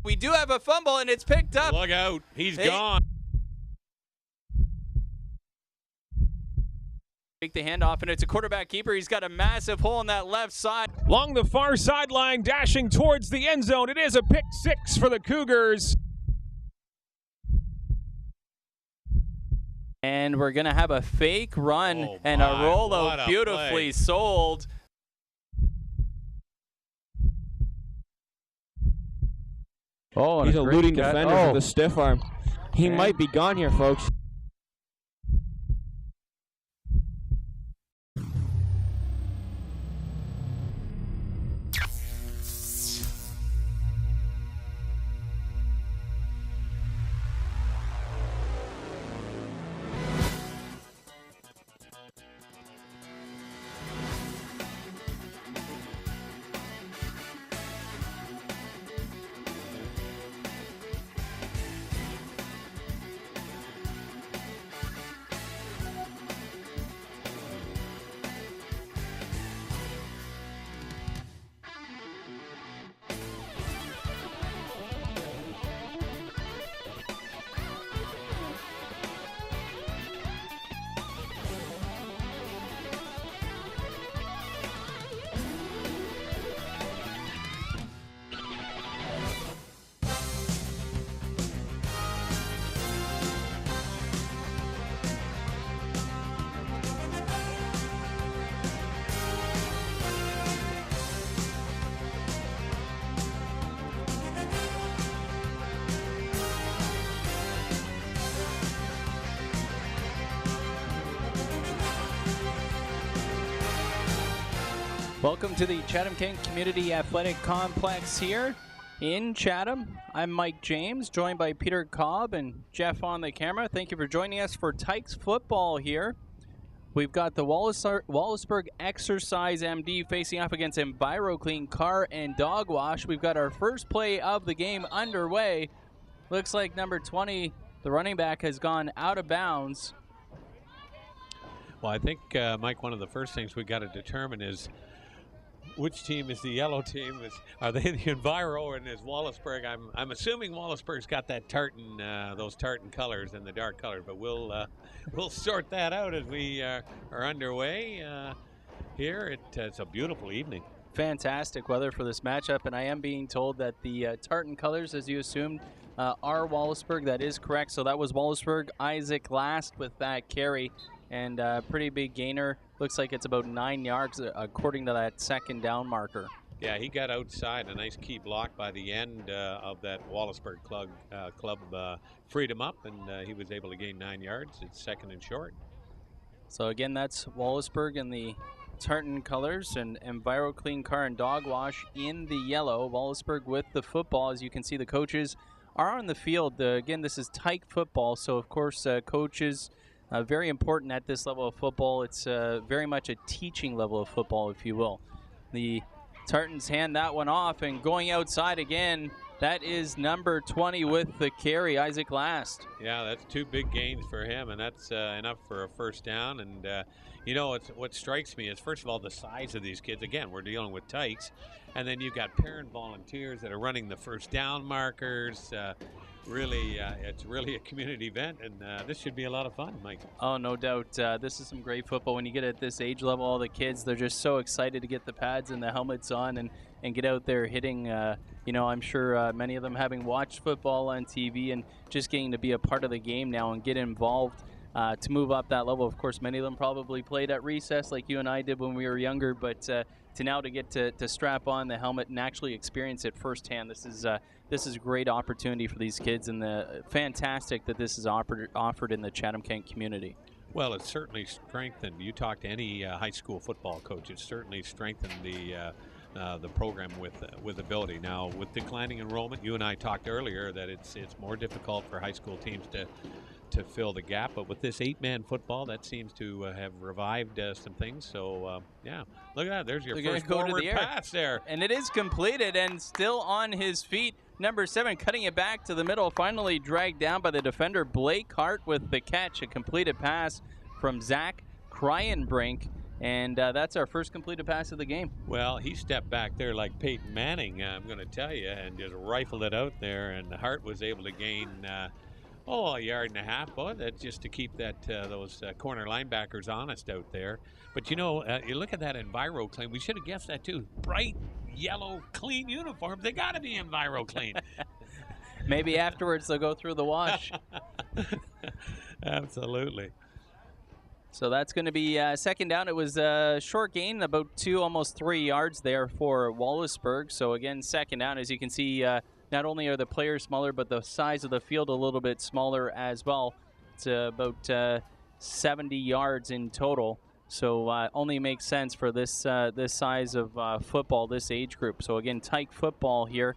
We do have a fumble, and it's picked up. Look out. He's gone. Take the handoff, and it's a quarterback keeper. He's got a massive hole in that left side. Along the far sideline, dashing towards the end zone. It is a pick six for the Cougars. And we're going to have a fake run and a rollout beautifully sold. Oh, and he's eluding defenders with a stiff arm. He might be gone here, folks. Welcome to the Chatham-Kent Community Athletic Complex here in Chatham. I'm Mike James, joined by Peter Cobb and Jeff on the camera. Thank you for joining us for Tykes football here. We've got the Wallaceburg Exercise MD facing off against Enviro Clean Car and Dog Wash. We've got our first play of the game underway. Looks like number 20, the running back, has gone out of bounds. Well, I think, Mike, one of the first things we got to determine is which team is the yellow team? Are they the Enviro or is Wallaceburg? I'm assuming Wallaceburg's got that tartan, those tartan colors and the dark colors, but we'll sort that out as we are underway here. It's a beautiful evening. Fantastic weather for this matchup, and I am being told that the tartan colors, as you assumed, are Wallaceburg. That is correct. So that was Wallaceburg. Isaac last with that carry, and pretty big gainer. Looks like it's about 9 yards according to that second down marker. Yeah, he got outside. A nice key block by the end of that Wallaceburg club freed him up, and he was able to gain 9 yards. It's second and short. So again, that's Wallaceburg in the tartan colors and Enviro Clean Car and Dog Wash in the yellow. Wallaceburg with the football. As you can see, the coaches are on the field. Again, this is Tyke football, so of course coaches very important at this level of football. It's very much a teaching level of football, if you will. The Tartans hand that one off, and going outside again, that is number 20 with the carry, Isaac Last. Yeah, that's two big gains for him, and that's enough for a first down. And, you know, what strikes me is, first of all, the size of these kids. Again, we're dealing with Tykes, and then you've got parent volunteers that are running the first down markers. Really, it's really a community event, and this should be a lot of fun, Mike. Oh, no doubt. This is some great football. When you get at this age level, all the kids, they're just so excited to get the pads and the helmets on and get out there hitting. You know, I'm sure many of them having watched football on TV and just getting to be a part of the game now and get involved to move up that level. Of course, many of them probably played at recess like you and I did when we were younger, but to now to get to strap on the helmet and actually experience it firsthand, this is a great opportunity for these kids, and fantastic that this is offered in the Chatham-Kent community. Well, it's certainly strengthened. You talk to any high school football coach, it's certainly strengthened the program with ability. Now, with declining enrollment, you and I talked earlier that it's more difficult for high school teams to fill the gap, but with this 8-man football, that seems to have revived some things. So yeah, look at that. There's your first forward pass there, and it is completed, and still on his feet. Number 7 cutting it back to the middle, finally dragged down by the defender Blake Hart with the catch. A completed pass from Zach Kryenbrink, And that's our first completed pass of the game. Well, he stepped back there like Peyton Manning, I'm going to tell you, and just rifled it out there. And Hart was able to gain, a yard and a half. Boy, that's just to keep those corner linebackers honest out there. But, you look at that Enviro claim. We should have guessed that, too. Bright yellow, clean uniforms. They got to be Enviro clean. Maybe afterwards they'll go through the wash. Absolutely. So that's going to be second down. It was a short gain, about 2, almost 3 yards there for Wallaceburg. So again, second down. As you can see, not only are the players smaller, but the size of the field a little bit smaller as well. It's about 70 yards in total. So only makes sense for this size of football, this age group. So again, Tyke football here.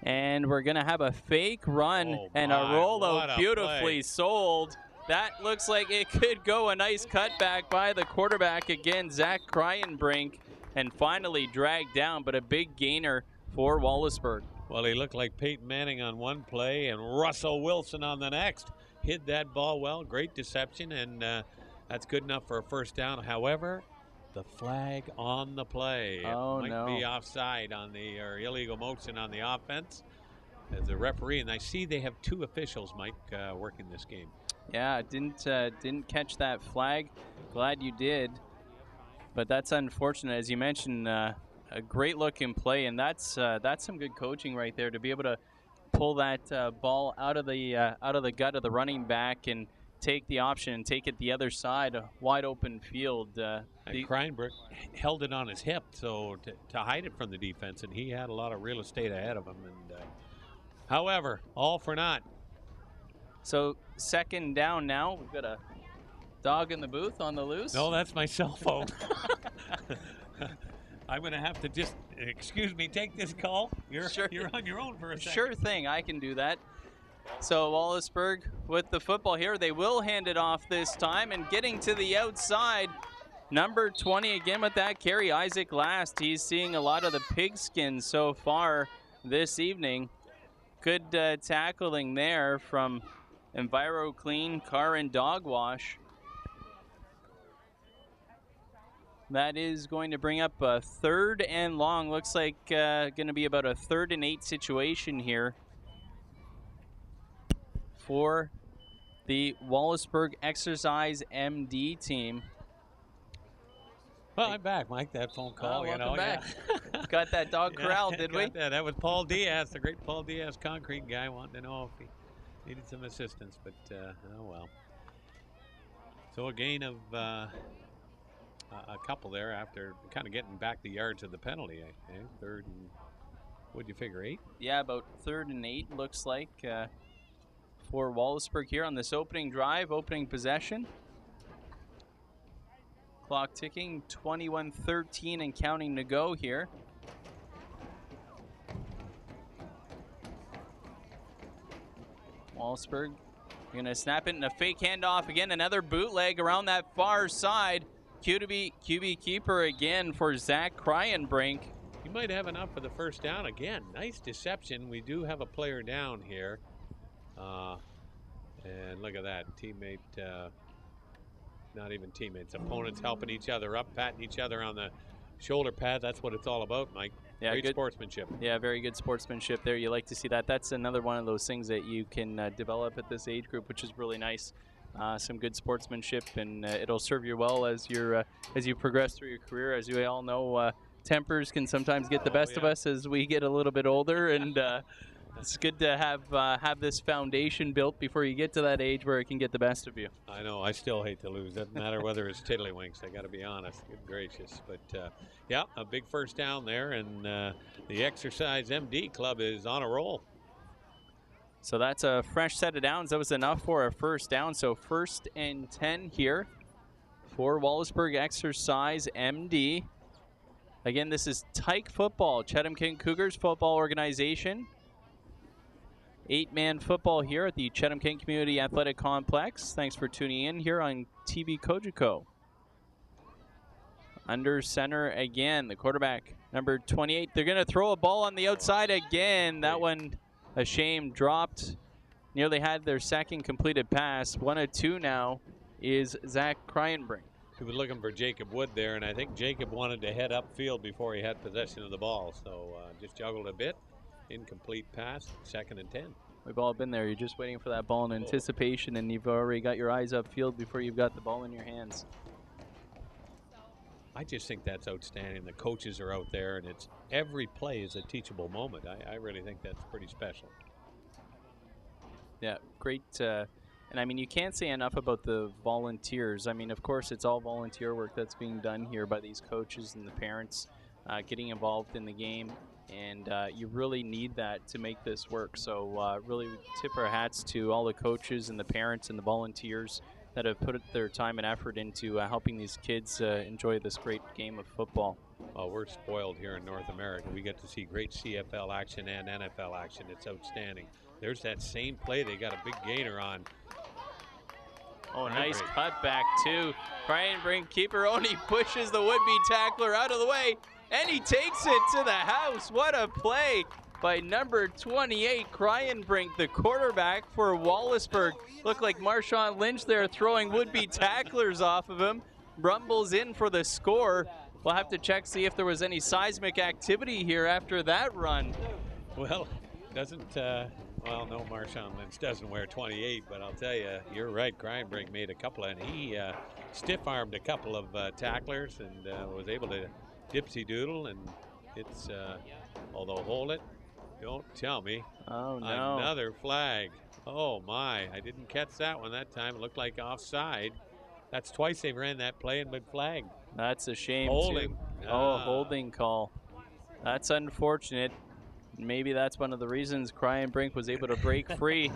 And we're going to have a fake run and a rollout, beautifully sold. That looks like it could go a nice cutback by the quarterback again, Zach Kryenbrink, and finally dragged down, but a big gainer for Wallaceburg. Well, he looked like Peyton Manning on one play and Russell Wilson on the next. Hid that ball well, great deception, and that's good enough for a first down. However, the flag on the play. Oh, it might be offside or illegal motion on the offense as a referee. And I see they have 2 officials, Mike, working this game. Yeah, didn't catch that flag. Glad you did. But that's unfortunate. As you mentioned, a great looking play, and that's some good coaching right there to be able to pull that ball out of the gut of the running back and take the option and take it the other side, a wide open field. And Kryenbrink held it on his hip, so to hide it from the defense, and he had a lot of real estate ahead of him. And however, all for naught. So second down now. We've got a dog in the booth on the loose. No, that's my cell phone. I'm going to have to just, excuse me, take this call. You're on your own for a second. Sure thing, I can do that. So Wallaceburg with the football here. They will hand it off this time, and getting to the outside, number 20 again with that carry, Isaac Last. He's seeing a lot of the pigskin so far this evening. Good tackling there from Enviro Clean, Car and Dog Wash. That is going to bring up a 3rd and long. Looks like going to be about a 3rd and 8 situation here for the Wallaceburg Exercise MD team. Well, I'm back, Mike. That phone call, welcome back. Yeah. Got that dog corralled, did we? That was Paul Diaz, the great Paul Diaz concrete guy, wanting to know if he needed some assistance, but oh well. So a gain of a couple there after kind of getting back the yards of the penalty. I think 3rd and, what'd you figure, 8? Yeah, about 3rd and 8 looks like for Wallaceburg here on this opening drive, opening possession. Clock ticking, 21-13 and counting to go here. Wallaceburg going to snap it in a fake handoff again. Another bootleg around that far side. QB keeper again for Zach Kryenbrink. He might have enough for the first down again. Nice deception. We do have a player down here. And look at that. Teammate, not even teammates. Opponents helping each other up, patting each other on the shoulder pad. That's what it's all about, Mike. Yeah, great good sportsmanship. Yeah, very good sportsmanship there. You like to see that. That's another one of those things that you can develop at this age group, which is really nice. Some good sportsmanship, and it'll serve you well as you progress through your career. As you all know, tempers can sometimes get the best of us as we get a little bit older, and it's good to have this foundation built before you get to that age where it can get the best of you. I know. I still hate to lose. Doesn't matter whether it's tiddlywinks. I got to be honest. Good gracious. But yeah, a big first down there, and the Exercise MD club is on a roll. So that's a fresh set of downs. That was enough for a first down. So 1st and 10 here for Wallaceburg Exercise MD. Again, this is Tyke football, Chatham-Kent Cougars football organization. 8-man football here at the Chatham-Kent Community Athletic Complex. Thanks for tuning in here on TV Cogeco. Under center again, the quarterback, number 28. They're going to throw a ball on the outside again. That one, a shame, dropped. Nearly had their second completed pass. 1 of 2 now is Zach Kryenbrink. He was looking for Jacob Wood there, and I think Jacob wanted to head upfield before he had possession of the ball. So just juggled a bit. Incomplete pass, 2nd and 10. We've all been there. You're just waiting for that ball in anticipation, and you've already got your eyes upfield before you've got the ball in your hands. I just think that's outstanding. The coaches are out there, and it's every play is a teachable moment. I really think that's pretty special. Yeah, great. And I mean, you can't say enough about the volunteers. I mean, of course, it's all volunteer work that's being done here by these coaches and the parents getting involved in the game. And you really need that to make this work. So really tip our hats to all the coaches and the parents and the volunteers that have put their time and effort into helping these kids enjoy this great game of football. Oh, we're spoiled here in North America. We get to see great CFL action and NFL action. It's outstanding. There's that same play. They got a big gainer on. Oh, nice cutback too. Brian Brink, keeper only pushes the would-be tackler out of the way, and he takes it to the house. What a play by number 28, Cryenbrink, the quarterback for Wallaceburg. Looked like Marshawn Lynch there throwing would-be tacklers off of him. Rumbles in for the score. We'll have to check, see if there was any seismic activity here after that run. Well, doesn't, well, no, Marshawn Lynch doesn't wear 28, but I'll tell you, you're right, Cryenbrink made a couple, and he stiff-armed a couple of tacklers and was able to dipsy-doodle, and it's, although hold it, don't tell me. Oh, no. Another flag. Oh, my. I didn't catch that one that time. It looked like offside. That's twice they ran that play and been flagged. That's a shame, holding. Too. Oh, a holding call. That's unfortunate. Maybe that's one of the reasons Cryenbrink was able to break free.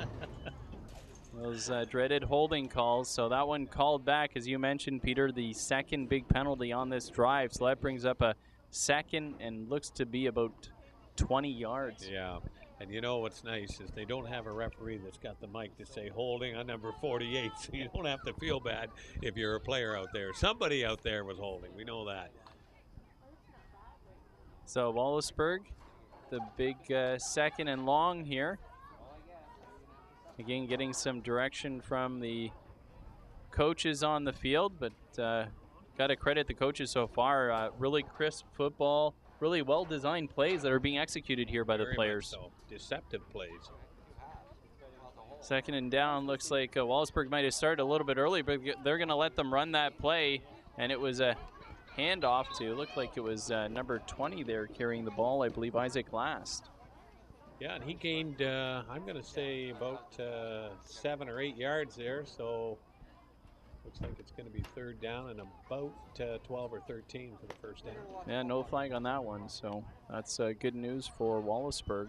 Those dreaded holding calls. So that one called back, as you mentioned, Peter, the second big penalty on this drive. So that brings up a second and looks to be about 20 yards. Yeah, and you know what's nice is they don't have a referee that's got the mic to say holding on number 48, so you don't have to feel bad if you're a player out there. Somebody out there was holding. We know that. So Wallaceburg, the big 2nd and long here. Again, getting some direction from the coaches on the field, but got to credit the coaches so far. Really crisp football. Really well-designed plays that are being executed here by the players. So. Deceptive plays. 2nd and down. Looks like Wallaceburg might have started a little bit early, but they're going to let them run that play. And it was a handoff to, looked like it was number 20 there carrying the ball, I believe, Isaac Last. Yeah, and he gained, I'm going to say, about 7 or 8 yards there. So looks like it's going to be 3rd down and about 12 or 13 for the first down. Yeah, no flag on that one, so that's good news for Wallaceburg.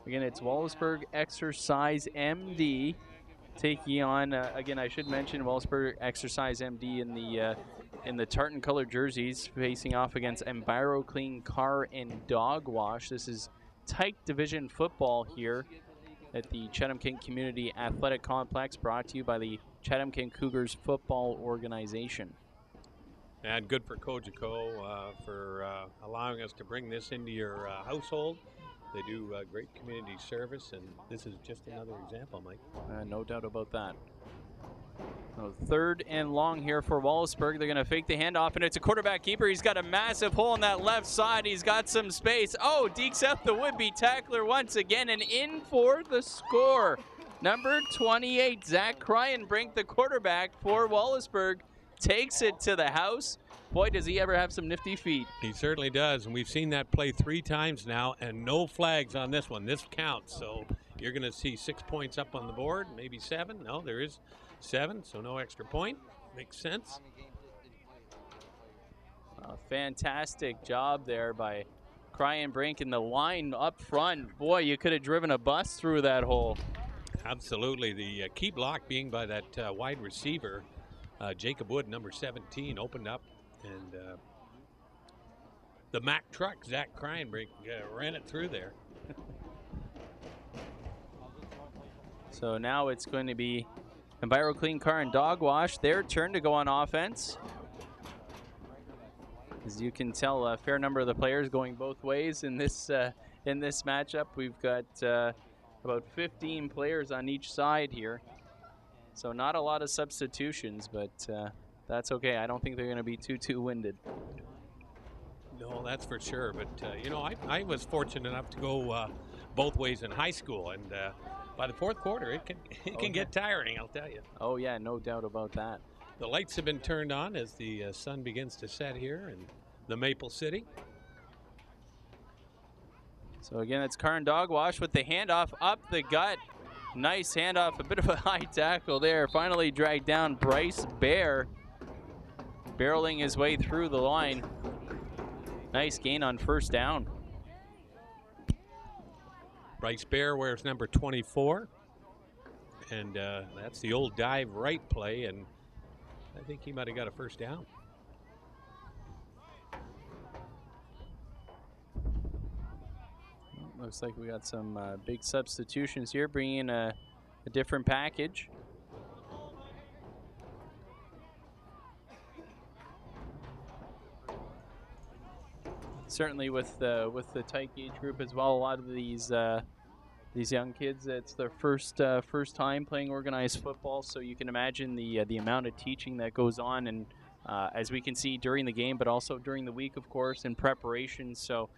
Again, it's Wallaceburg Exercise MD taking on, again, I should mention Wallaceburg Exercise MD in the tartan colored jerseys facing off against Enviro Clean Car and Dog Wash. This is Tykes Division football here at the Chatham-Kent Community Athletic Complex, brought to you by the Chatham-Kent Cougars Football Organization. And good for Cogeco for allowing us to bring this into your household. They do great community service, and this is just another example, Mike. No doubt about that. So 3rd and long here for Wallaceburg. They're going to fake the handoff, and it's a quarterback keeper. He's got a massive hole on that left side. He's got some space. Oh, dekes out the would-be tackler once again, and in for the score. Number 28, Zach Cryenbrink, the quarterback for Wallaceburg, takes it to the house. Boy, does he ever have some nifty feet. He certainly does, and we've seen that play 3 times now, and no flags on this one. This counts, so you're going to see 6 points up on the board, maybe 7. No, there is 7, so no extra point. Makes sense. A fantastic job there by Cryenbrink in the line up front. Boy, you could have driven a bus through that hole. Absolutely. The key block being by that wide receiver, Jacob Wood, number 17, opened up, and the Mack truck, Zach Cryenbrink, ran it through there. So now it's going to be Enviro Clean Car and Dog Wash, their turn to go on offense. As you can tell, a fair number of the players going both ways in this matchup. We've got about 15 players on each side here. So not a lot of substitutions, but that's okay. I don't think they're going to be too winded. No, that's for sure. But, you know, I was fortunate enough to go both ways in high school. And by the fourth quarter, it can get tiring, I'll tell you. Oh, yeah, no doubt about that. The lights have been turned on as the sun begins to set here in the Maple City. So, again, it's Karan Dogwash with the handoff up the gut. Nice handoff, a bit of a high tackle there. Finally dragged down Bryce Bear, barreling his way through the line. Nice gain on first down. Bryce Bear wears number 24. And that's the old dive right play, and I think he might have got a first down. Looks like we got some big substitutions here, bringing in a different package. Certainly with the Tykes age group as well, a lot of these young kids, it's their first time playing organized football, so you can imagine the amount of teaching that goes on, and as we can see during the game, but also during the week, of course, in preparation. So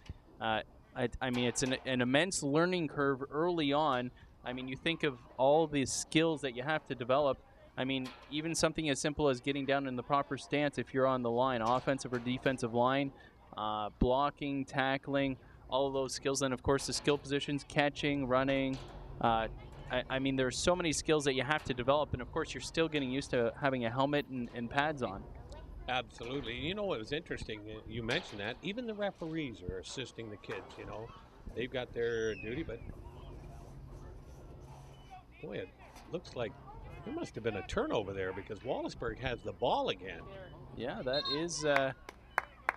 I mean, it's an immense learning curve early on. I mean, you think of all the skills that you have to develop. I mean, even something as simple as getting down in the proper stance if you're on the line, offensive or defensive line, blocking, tackling, all of those skills. And, of course, the skill positions, catching, running. I mean, there's so many skills that you have to develop. And, of course, you're still getting used to having a helmet and pads on. Absolutely. You know what was interesting? You mentioned that. Even the referees are assisting the kids, you know. They've got their duty, but boy, it looks like there must have been a turnover there because Wallaceburg has the ball again. Yeah, that is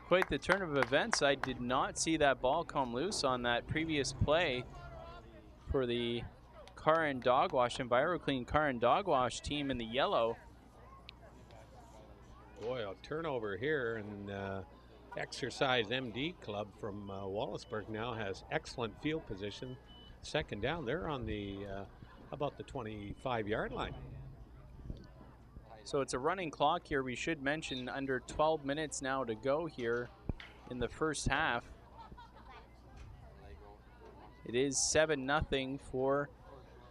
quite the turn of events. I did not see that ball come loose on that previous play for the Karan Dogwash, Enviro Clean Karan Dogwash team in the yellow. Boy, a turnover here, and Exercise MD Club from Wallaceburg now has excellent field position. Second down, they're on the about the 25-yard line. So it's a running clock here. We should mention under 12 minutes now to go here in the first half. It is 7-0 for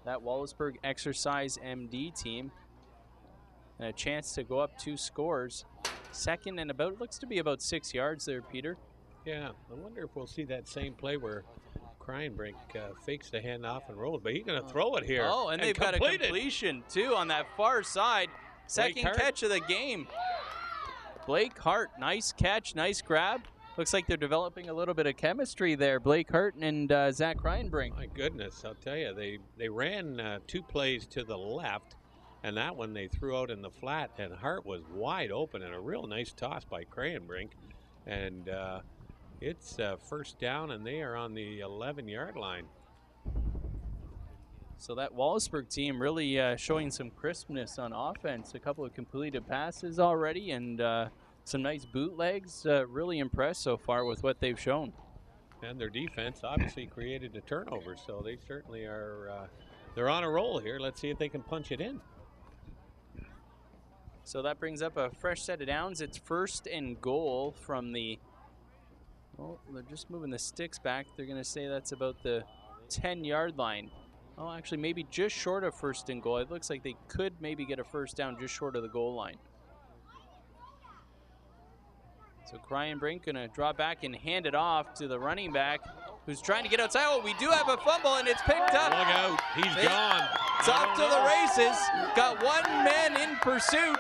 that Wallaceburg Exercise MD team. And a chance to go up 2 scores. Second and about, looks to be about 6 yards there, Peter. Yeah, I wonder if we'll see that same play where Kreinbrink fakes the handoff and rolls, but he's going to throw it here. Oh, and they've got a completion, too, on that far side. Second catch of the game. Blake Hart, nice catch, nice grab. Looks like they're developing a little bit of chemistry there, Blake Hart and Zach Kreinbrink. My goodness, I'll tell you, they ran 2 plays to the left, and that one they threw out in the flat, and Hart was wide open, and a real nice toss by Kreinbrink. And it's first down, and they are on the 11-yard line. So that Wallaceburg team really showing some crispness on offense. A couple of completed passes already, and some nice bootlegs. Really impressed so far with what they've shown. And their defense obviously created a turnover, so they certainly are they're on a roll here. Let's see if they can punch it in. So that brings up a fresh set of downs. It's first and goal from the, well, they're just moving the sticks back. They're going to say that's about the 10-yard line. Oh, actually, maybe just short of first and goal. It looks like they could maybe get a first down just short of the goal line. So Kreinbrink going to draw back and hand it off to the running back who's trying to get outside. Oh, we do have a fumble, and it's picked up. Look out. He's gone. It's off to the races. Got one man in pursuit.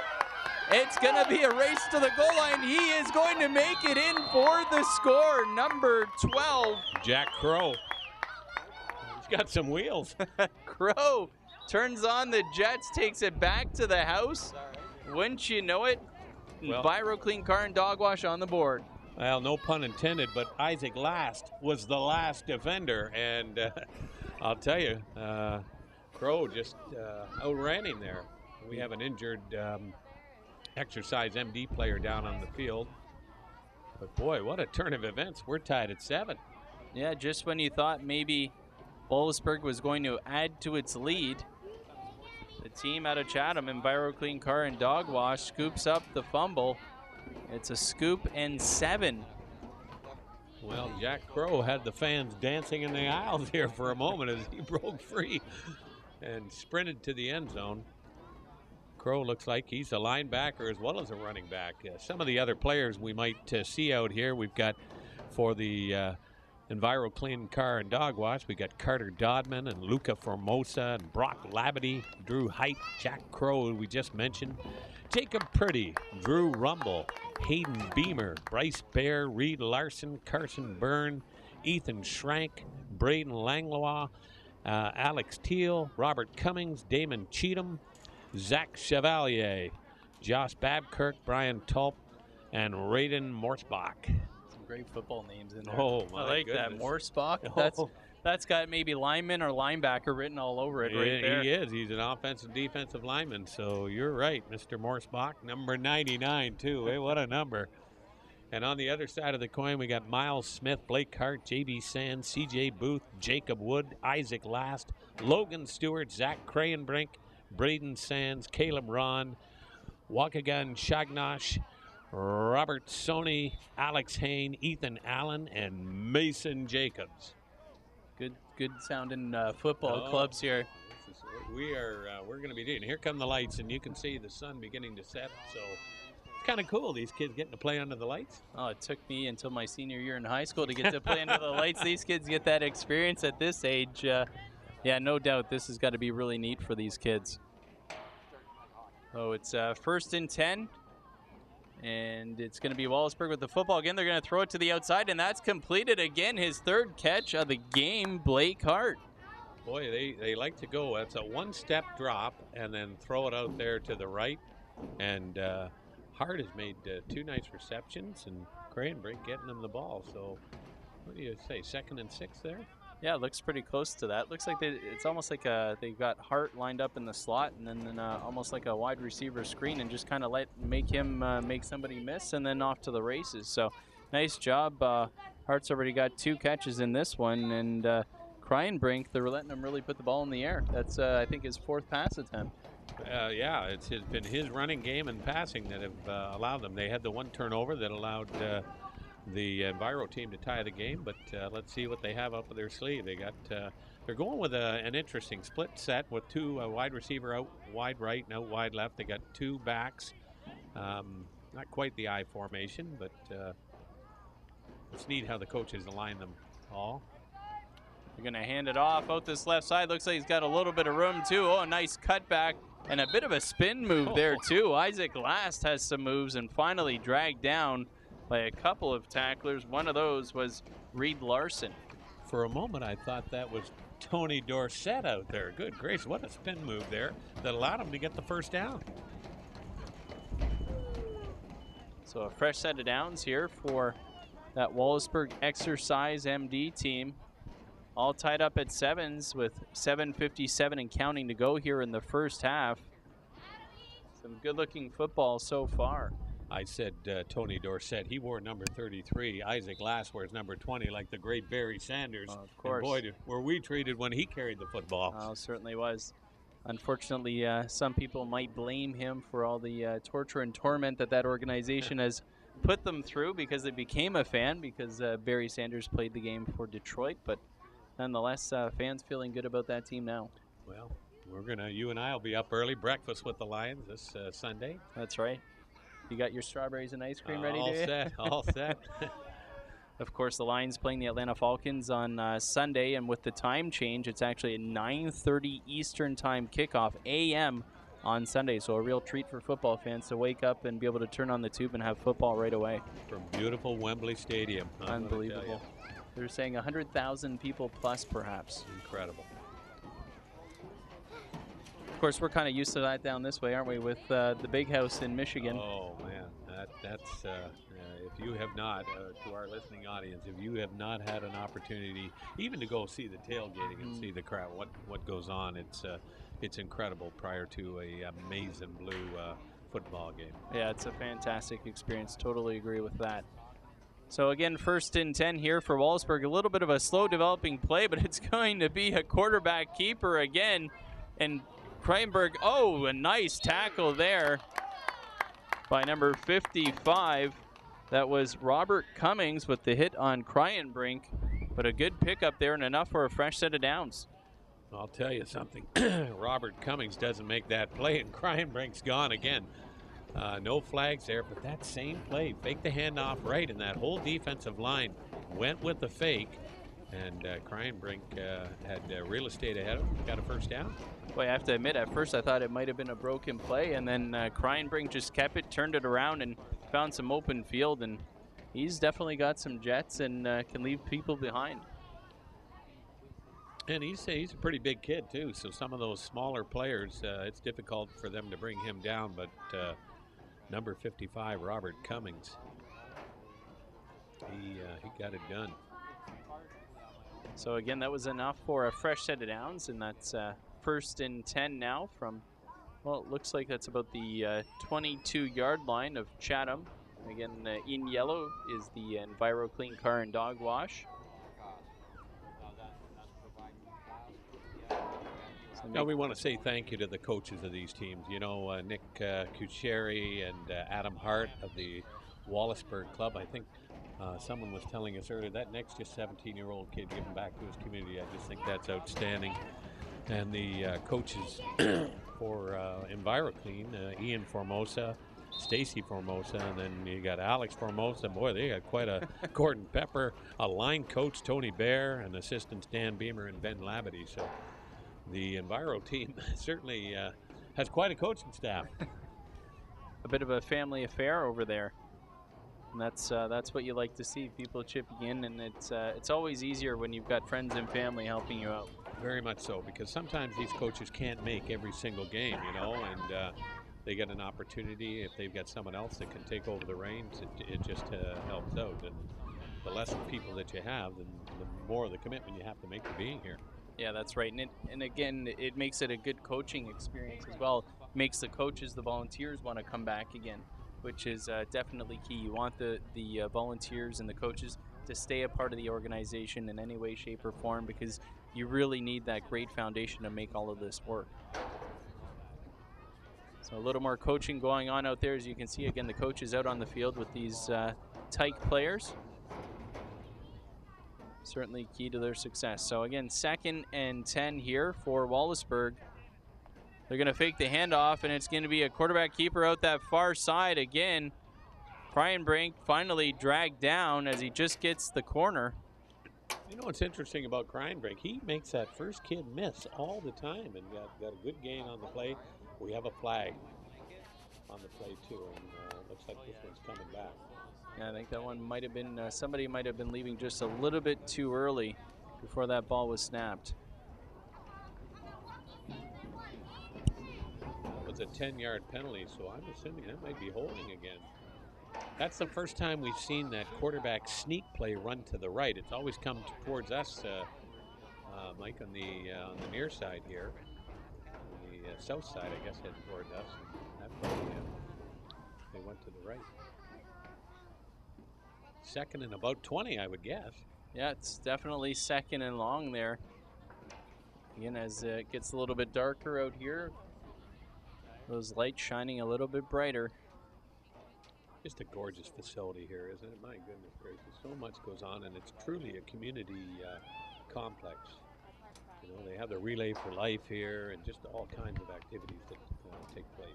It's going to be a race to the goal line. He is going to make it in for the score, number 12. Jack Crow. He's got some wheels. Crow turns on the Jets, takes it back to the house. Wouldn't you know it? Enviro Clean Karan Dogwash on the board. Well, no pun intended, but Isaac Last was the last defender, and I'll tell you, Crow just outran him there. We have an injured Exercise MD player down on the field. But boy, what a turn of events. We're tied at 7. Yeah, just when you thought maybe Wallaceburg was going to add to its lead, The team out of Chatham, Enviro Clean Car and Dog Wash, scoops up the fumble. It's a scoop and 7. Well, Jack Crow had the fans dancing in the aisles here for a moment as he broke free and sprinted to the end zone. Crow looks like he's a linebacker as well as a running back. Some of the other players we might see out here, we've got for the Enviro Clean Car and Dog Wash, we got Carter Dodman and Luca Formosa and Brock Labadie, Drew Height, Jack Crow, who we just mentioned, Jacob Purdy, Drew Rumble, Hayden Beamer, Bryce Bear, Reed Larson, Carson Byrne, Ethan Schrank, Braden Langlois, Alex Teal, Robert Cummings, Damon Cheatham, Zach Chevalier, Josh Babkirk, Brian Tulp, and Raiden Morsbach. Some great football names in there. Oh, my I like goodness. that. Morsbach. That's got maybe lineman or linebacker written all over it right there. He is. He's an offensive defensive lineman. So you're right, Mr. Morsbach. Number 99, too. Hey, what a number. And on the other side of the coin, we got Miles Smith, Blake Hart, J.B. Sands, C.J. Booth, Jacob Wood, Isaac Last, Logan Stewart, Zach Crayenbrink, Braden Sands, Caleb Ron, Wakagan Shagnosh, Robert Sony, Alex Hain, Ethan Allen, and Mason Jacobs. Good sounding football clubs here. This is what we're going to be doing. Here come the lights, and you can see the sun beginning to set. So it's kind of cool, these kids getting to play under the lights. Oh, it took me until my senior year in high school to get to play under the lights. These kids get that experience at this age. Yeah, no doubt this has got to be really neat for these kids. So it's 1st and 10. And it's going to be Wallaceburg with the football again. They're going to throw it to the outside, and that's completed again. His 3rd catch of the game, Blake Hart. Boy, they like to go. It's a one-step drop and then throw it out there to the right. And Hart has made 2 nice receptions, and Crayenbrink getting them the ball. So what do you say, 2nd and 6 there? Yeah, it looks pretty close to that. Looks like it's almost like they've got Hart lined up in the slot, and then almost like a wide receiver screen, and just kind of make him make somebody miss, and then off to the races. So nice job. Hart's already got 2 catches in this one, and Crayenbrink, they're letting him really put the ball in the air. That's I think his 4th pass attempt. Yeah, it's been his running game and passing that have allowed them. They had the 1 turnover that allowed the Enviro team to tie the game, but let's see what they have up their sleeve. They got they're going with an interesting split set with 2 wide receiver out wide right and out wide left. They got 2 backs, not quite the I formation, but it's neat how the coaches align them all. They're going to hand it off out this left side. Looks like he's got a little bit of room too. Oh, a nice cutback and a bit of a spin move there too. Isaac Last has some moves and finally dragged down by a couple of tacklers. One of those was Reed Larson. For a moment, I thought that was Tony Dorsett out there. Good gracious, what a spin move there that allowed him to get the 1st down. So a fresh set of downs here for that Wallaceburg Exercise MD team. All tied up at 7s with 7:57 and counting to go here in the first half. Some good-looking football so far. I said Tony Dorsett. He wore number 33. Isaac Last wears number 20, like the great Barry Sanders. Of course. And boy, were we treated when he carried the football. Oh, certainly was. Unfortunately, some people might blame him for all the torture and torment that organization has put them through because they became a fan because Barry Sanders played the game for Detroit. But nonetheless, fans feeling good about that team now. Well, you and I will be up early, breakfast with the Lions this Sunday. That's right. You got your strawberries and ice cream ready, all set, all set. Of course, the Lions playing the Atlanta Falcons on Sunday, and with the time change, it's actually a 9:30 Eastern time kickoff, a.m. on Sunday. So a real treat for football fans to wake up and be able to turn on the tube and have football right away. From beautiful Wembley Stadium. Unbelievable. They're saying 100,000 people plus, perhaps. Incredible. Of course, we're kind of used to that down this way, aren't we, with the Big House in Michigan. Oh, man, that's if you have not, to our listening audience, if you have not had an opportunity even to go see the tailgating and see the crowd, what goes on, it's incredible prior to a maize and blue football game. Yeah, it's a fantastic experience. Totally agree with that. So again, 1st and 10 here for Wallaceburg. A little bit of a slow developing play, but it's going to be a quarterback keeper again. And Kreinberg, oh, a nice tackle there by number 55. That was Robert Cummings with the hit on Kreinbrink, but a good pickup there and enough for a fresh set of downs. I'll tell you something. Robert Cummings doesn't make that play, and Kreinbrink's gone again. No flags there, but that same play, fake the handoff right, and that whole defensive line went with the fake, and Kreinbrink had real estate ahead of him, got a first down. Boy, I have to admit, at first I thought it might have been a broken play, and then Kreinbrink just kept it, turned it around, and found some open field, and he's definitely got some jets and can leave people behind. And he's a pretty big kid, too, so some of those smaller players, it's difficult for them to bring him down, but number 55, Robert Cummings, he got it done. So again, that was enough for a fresh set of downs, and that's first and 10 now from, well, it looks like that's about the 22-yard line of Chatham. Again, in yellow is the Enviro Clean Car and Dog Wash. Now we want to say thank you to the coaches of these teams. You know, Nick Kucheri and Adam Hart of the Wallaceburg Club. I think someone was telling us earlier that Nick's just 17-year-old kid giving back to his community. I just think that's outstanding. And the coaches for Enviro Clean, Ian Formosa, Stacy Formosa, and then you got Alex Formosa. Boy, they got quite a Gordon Pepper, a line coach, Tony Bear, and assistants Dan Beamer and Ben Labadie. So the Enviro team certainly has quite a coaching staff. A bit of a family affair over there. And that's what you like to see, people chipping in, and it's always easier when you've got friends and family helping you out. Very much so, because sometimes these coaches can't make every single game, you know, and they get an opportunity. If they've got someone else that can take over the reins, it just helps out. And the less people that you have, the more the commitment you have to make to being here. Yeah, that's right. And again, it makes it a good coaching experience as well. It makes the coaches, the volunteers want to come back again, which is definitely key. You want the volunteers and the coaches to stay a part of the organization in any way, shape, or form, because you really need that great foundation to make all of this work. So a little more coaching going on out there. As you can see, again, the coaches out on the field with these Tykes players. Certainly key to their success. So again, 2nd and 10 here for Wallaceburg. They're going to fake the handoff, and it's going to be a quarterback keeper out that far side again. Kreinbrink finally dragged down as he just gets the corner. You know what's interesting about Kreinbrink? He makes that first kid miss all the time and got a good gain on the play. We have a flag on the play too, and looks like this one's coming back. Yeah, I think that one might have been, somebody might have been leaving just a little bit too early before that ball was snapped. It was a 10-yard penalty, so I'm assuming that might be holding again. That's the first time we've seen that quarterback sneak play run to the right. It's always come towards us, Mike, on the near side here. On the south side, I guess, heading towards us. That play, they went to the right. 2nd and about 20, I would guess. Yeah, it's definitely 2nd and long there. Again, as it gets a little bit darker out here, those lights shining a little bit brighter. Just a gorgeous facility here, isn't it? My goodness gracious, so much goes on, and it's truly a community complex. You know, they have the Relay for Life here, and just all kinds of activities that take place.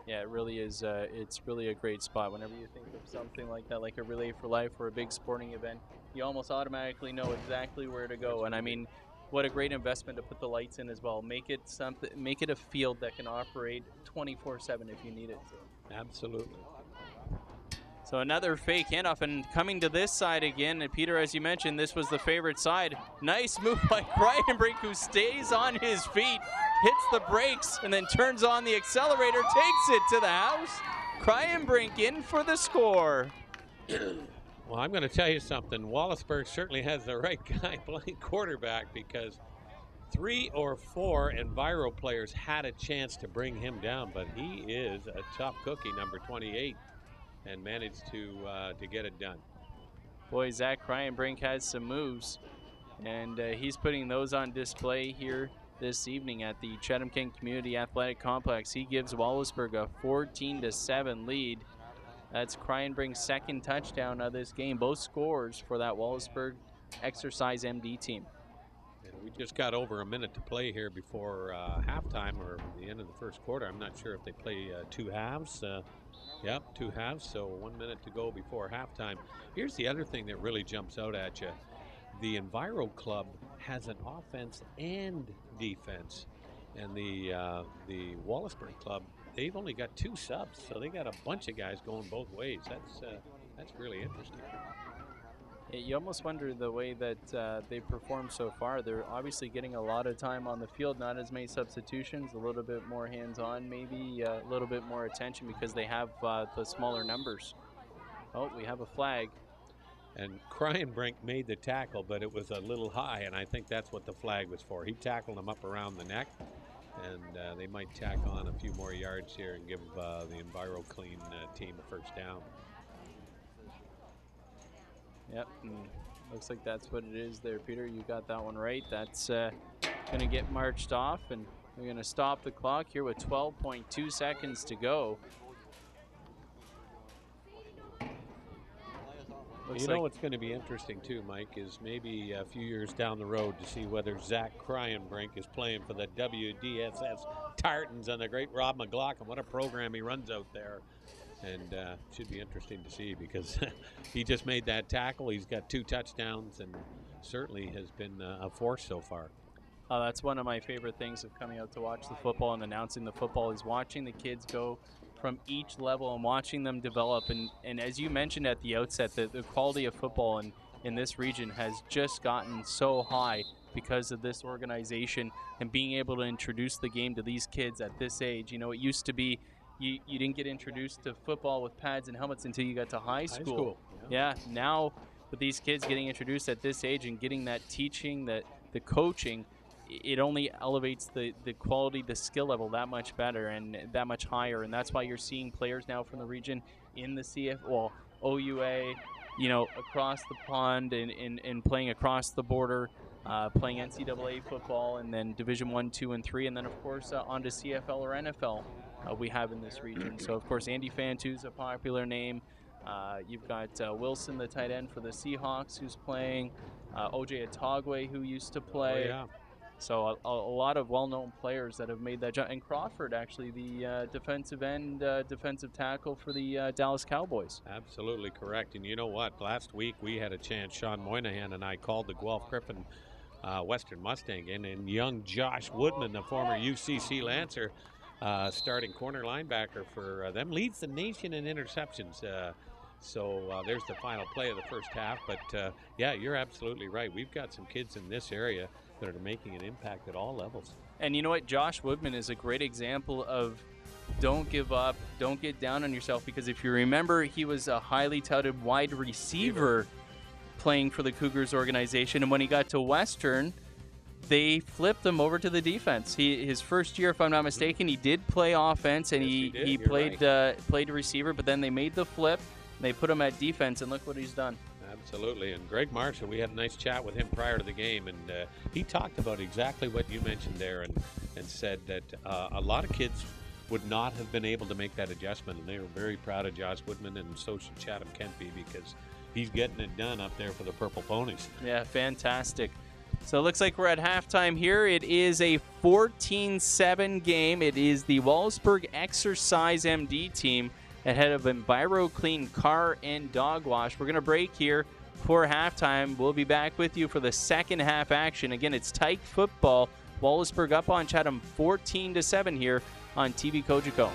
Yeah, it really is. It's really a great spot. Whenever you think of something like that, like a Relay for Life or a big sporting event, you almost automatically know exactly where to go. And I mean, what a great investment to put the lights in as well. Make it something. Make it a field that can operate 24/7 if you need it to. Absolutely. So another fake handoff, and coming to this side again. And Peter, as you mentioned, this was the favorite side. Nice move by Kreinbrink, who stays on his feet, hits the brakes, and then turns on the accelerator, takes it to the house. Kreinbrink in for the score. Well, I'm going to tell you something. Wallaceburg certainly has the right guy playing quarterback, because 3 or 4 Enviro players had a chance to bring him down, but he is a tough cookie, number 28. And managed to get it done. Boy, Zach Kreinbrink has some moves, and he's putting those on display here this evening at the Chatham-Kent Community Athletic Complex. He gives Wallaceburg a 14-7 lead. That's Cryenbrink's second touchdown of this game. Both scores for that Wallaceburg Exercise MD team. And we just got over a minute to play here before halftime or the end of the first quarter. I'm not sure if they play 2 halves. Yep, 2 halves, so 1 minute to go before halftime. Here's the other thing that really jumps out at you. The Enviro Club has an offense and defense, and the Wallaceburg Club, they've only got 2 subs, so they got a bunch of guys going both ways. That's really interesting. You almost wonder the way that they've performed so far. They're obviously getting a lot of time on the field, not as many substitutions, a little bit more hands-on, maybe a little bit more attention because they have the smaller numbers. Oh, we have a flag. And Cryenbrink made the tackle, but it was a little high, and I think that's what the flag was for. He tackled him up around the neck, and they might tack on a few more yards here and give the Enviro Clean team a first down. Yep, looks like that's what it is there, Peter. You got that one right. That's going to get marched off, and we're going to stop the clock here with 12.2 seconds to go. You know what's going to be interesting too, Mike, is maybe a few years down the road to see whether Zach Cryenbrink is playing for the WDSS Tartans and the great Rob McLaughlin. What a program he runs out there. And should be interesting to see because he just made that tackle. He's got 2 touchdowns and certainly has been a force so far. That's one of my favorite things of coming out to watch the football and announcing the football is watching the kids go from each level and watching them develop. And as you mentioned at the outset, the quality of football in this region has just gotten so high because of this organization and being able to introduce the game to these kids at this age. You know, it used to be you didn't get introduced to football with pads and helmets until you got to high school. Yeah, now with these kids getting introduced at this age and getting that teaching, the coaching, it only elevates the quality, the skill level that much better and that much higher. And that's why you're seeing players now from the region in the OUA, you know, across the pond and playing across the border, playing NCAA football, and then Division 1, 2, and 3, and then of course onto CFL or NFL we have in this region. So of course Andy Fantu's a popular name. You've got Wilson, the tight end for the Seahawks, who's playing. OJ Atogwe, who used to play. Oh, yeah. So a lot of well-known players that have made that jump. And Crawford, actually, the defensive end, defensive tackle for the Dallas Cowboys. Absolutely correct. And you know what? Last week we had a chance, Sean Moynihan and I called the Guelph Griffin Western Mustang and young Josh Woodman, the former UCC Lancer, starting corner linebacker for them, leads the nation in interceptions. So there's the final play of the first half. But yeah, you're absolutely right. We've got some kids in this area that are making an impact at all levels. And you know what? Josh Woodman is a great example of don't give up, don't get down on yourself, because if you remember, he was a highly touted wide receiver playing for the Cougars organization, and when he got to Western, they flipped him over to the defense. His first year, if I'm not mistaken, he did play offense, and yes, he played played receiver, but then they made the flip, they put him at defense, and look what he's done. Absolutely. And Greg Marshall, we had a nice chat with him prior to the game, and he talked about exactly what you mentioned there and said that a lot of kids would not have been able to make that adjustment, and they were very proud of Josh Woodman, and so should Chatham-Kent be, because he's getting it done up there for the Purple Ponies. Yeah, fantastic. So it looks like we're at halftime here. It is a 14-7 game. It is the Wallaceburg Exercise MD team ahead of Enviro Clean Car and Dog Wash. We're going to break here for halftime. We'll be back with you for the second half action. Again, it's Tykes football. Wallaceburg up on Chatham 14-7 here on TV Cogeco.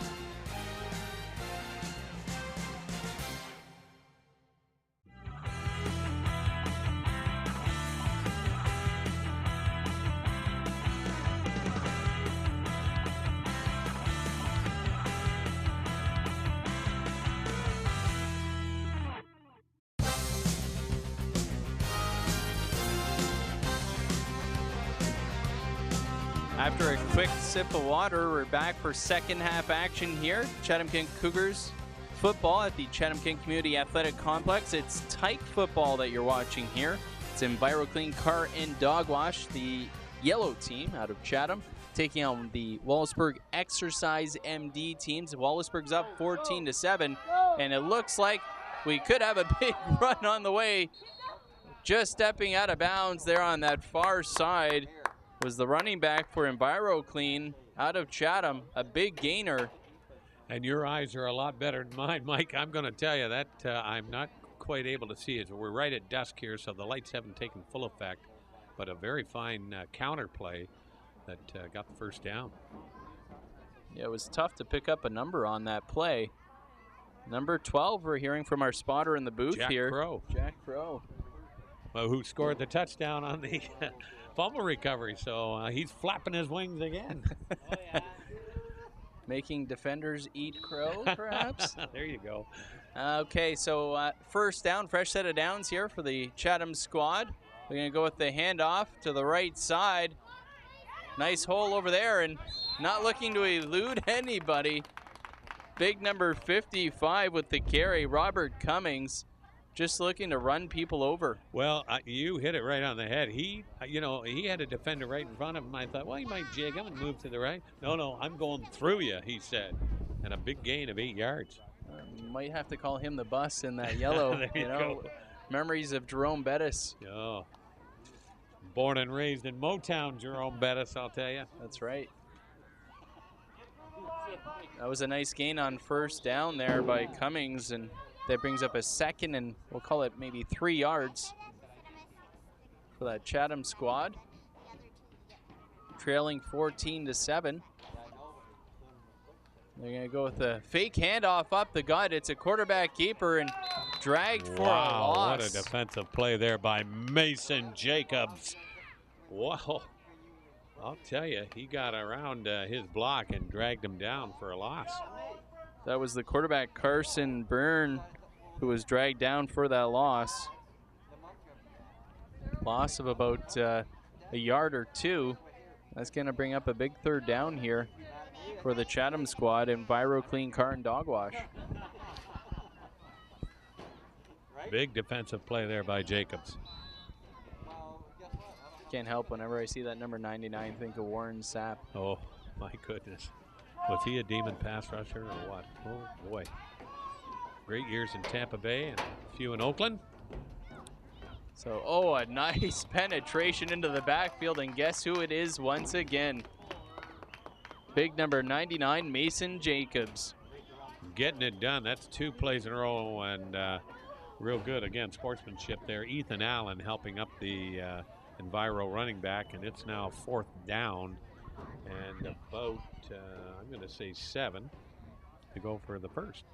After a quick sip of water, we're back for second half action here. Chatham-Kent Cougars football at the Chatham-Kent Community Athletic Complex. It's Tykes football that you're watching here. It's Enviro Clean Car and Dog Wash. The yellow team out of Chatham, taking on the Wallaceburg Exercise MD teams. Wallaceburg's up 14-7, and it looks like we could have a big run on the way. Just stepping out of bounds there on that far side was the running back for Enviro Clean out of Chatham, a big gainer. And your eyes are a lot better than mine, Mike. I'm going to tell you that I'm not quite able to see it. We're right at dusk here, so the lights haven't taken full effect, but a very fine counter play that got the first down. Yeah, it was tough to pick up a number on that play. Number 12, we're hearing from our spotter in the booth here. Jack Crow. Well, who scored the touchdown on the fumble recovery, so he's flapping his wings again. Making defenders eat crow, perhaps? There you go. Okay, so first down, fresh set of downs here for the Chatham squad. We're going to go with the handoff to the right side. Nice hole over there, and not looking to elude anybody. Big number 55 with the carry, Robert Cummings, just looking to run people over. Well, you hit it right on the head. He had a defender right in front of him. I thought, well, he might jig him and move to the right. No, I'm going through you, he said. And a big gain of 8 yards. Might have to call him the bus in that yellow. There you go. Memories of Jerome Bettis. Oh. Born and raised in Motown, Jerome Bettis, I'll tell you. That's right. That was a nice gain on first down there by Cummings, and that brings up a second and we'll call it maybe 3 yards for that Chatham squad. Trailing 14-7. They're going to go with a fake handoff up the gut. It's a quarterback keeper and dragged for a loss. What a defensive play there by Mason Jacobs. Wow. I'll tell you, he got around his block and dragged him down for a loss. That was the quarterback, Carson Byrne, who was dragged down for that loss. Loss of about a yard or two. That's going to bring up a big third down here for the Chatham squad. Enviro Clean Car and Dog Wash. Big defensive play there by Jacobs. Can't help whenever I see that number 99 think of Warren Sapp. Oh, my goodness. Was he a demon pass rusher or what? Oh, boy. Great years in Tampa Bay and a few in Oakland. So, a nice penetration into the backfield, and guess who it is once again? Big number 99, Mason Jacobs. Getting it done. That's 2 plays in a row, and real good. Again, sportsmanship there. Ethan Allen helping up the Enviro running back, and it's now 4th down and about, I'm going to say 7 to go for the first.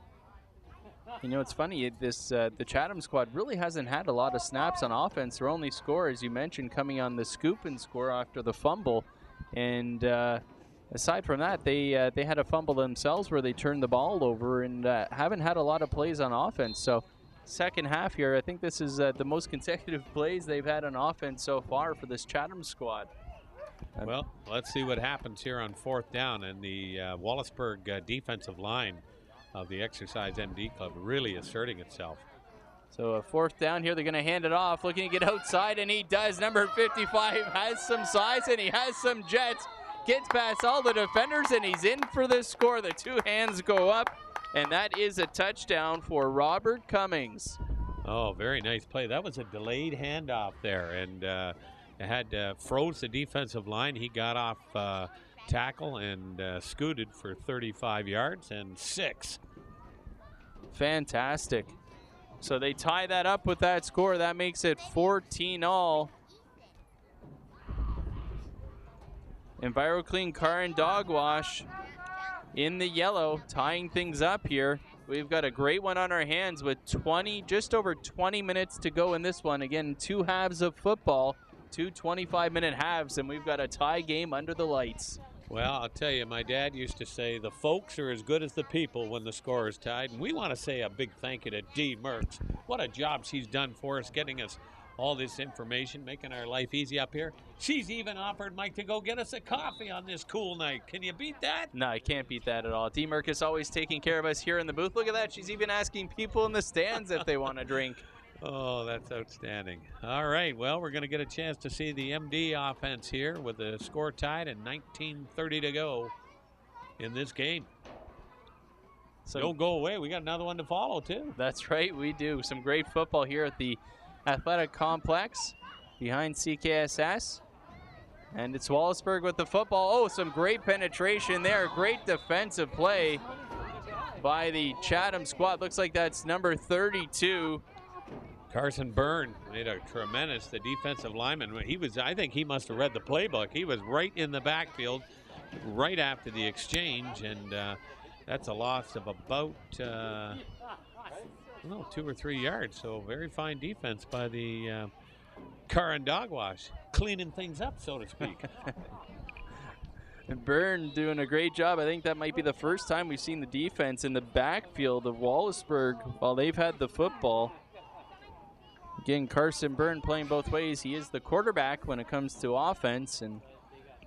You know, it's funny, the Chatham squad really hasn't had a lot of snaps on offense. Their only score, as you mentioned, coming on the scoop and score after the fumble. And aside from that, they had a fumble themselves where they turned the ball over and haven't had a lot of plays on offense. So second half here, I think this is the most consecutive plays they've had on offense so far for this Chatham squad. Well, let's see what happens here on 4th down, and the Wallaceburg defensive line of the Exercise MD Club really asserting itself. So a 4th down here, they're going to hand it off, looking to get outside, and he does. Number 55 has some size, and he has some jets. Gets past all the defenders, and he's in for the score. The 2 hands go up, and that is a touchdown for Robert Cummings. Oh, very nice play. That was a delayed handoff there, and it had froze the defensive line. He got off tackle and scooted for 35 yards and 6. Fantastic. So they tie that up with that score. That makes it 14-all. Enviro Clean Car and Dog Wash in the yellow, tying things up here. We've got a great one on our hands with just over 20 minutes to go in this one. Again, 2 halves of football, 2 25-minute halves, and we've got a tie game under the lights. Well, I'll tell you, my dad used to say the folks are as good as the people when the score is tied, and we want to say a big thank you to Dee Merckx. What a job she's done for us, getting us all this information, making our life easy up here. She's even offered Mike to go get us a coffee on this cool night. Can you beat that? No, I can't beat that at all. Dee Merckx is always taking care of us here in the booth. Look at that. She's even asking people in the stands if they want a drink. Oh, that's outstanding. All right, well, we're going to get a chance to see the MD offense here with the score tied and 19:30 to go in this game. So don't go away. We got another one to follow, too. That's right, we do. Some great football here at the Athletic Complex behind CKSS. And it's Wallaceburg with the football. Oh, some great penetration there. Great defensive play by the Chatham squad. Looks like that's number 32. Carson Byrne made a the defensive lineman. I think he must have read the playbook. He was right in the backfield right after the exchange, and that's a loss of about 2 or 3 yards. So very fine defense by the Car and Dog Wash, cleaning things up, so to speak. And Byrne doing a great job. I think that might be the first time we've seen the defense in the backfield of Wallaceburg while they've had the football. Again, Carson Byrne playing both ways. He is the quarterback when it comes to offense, and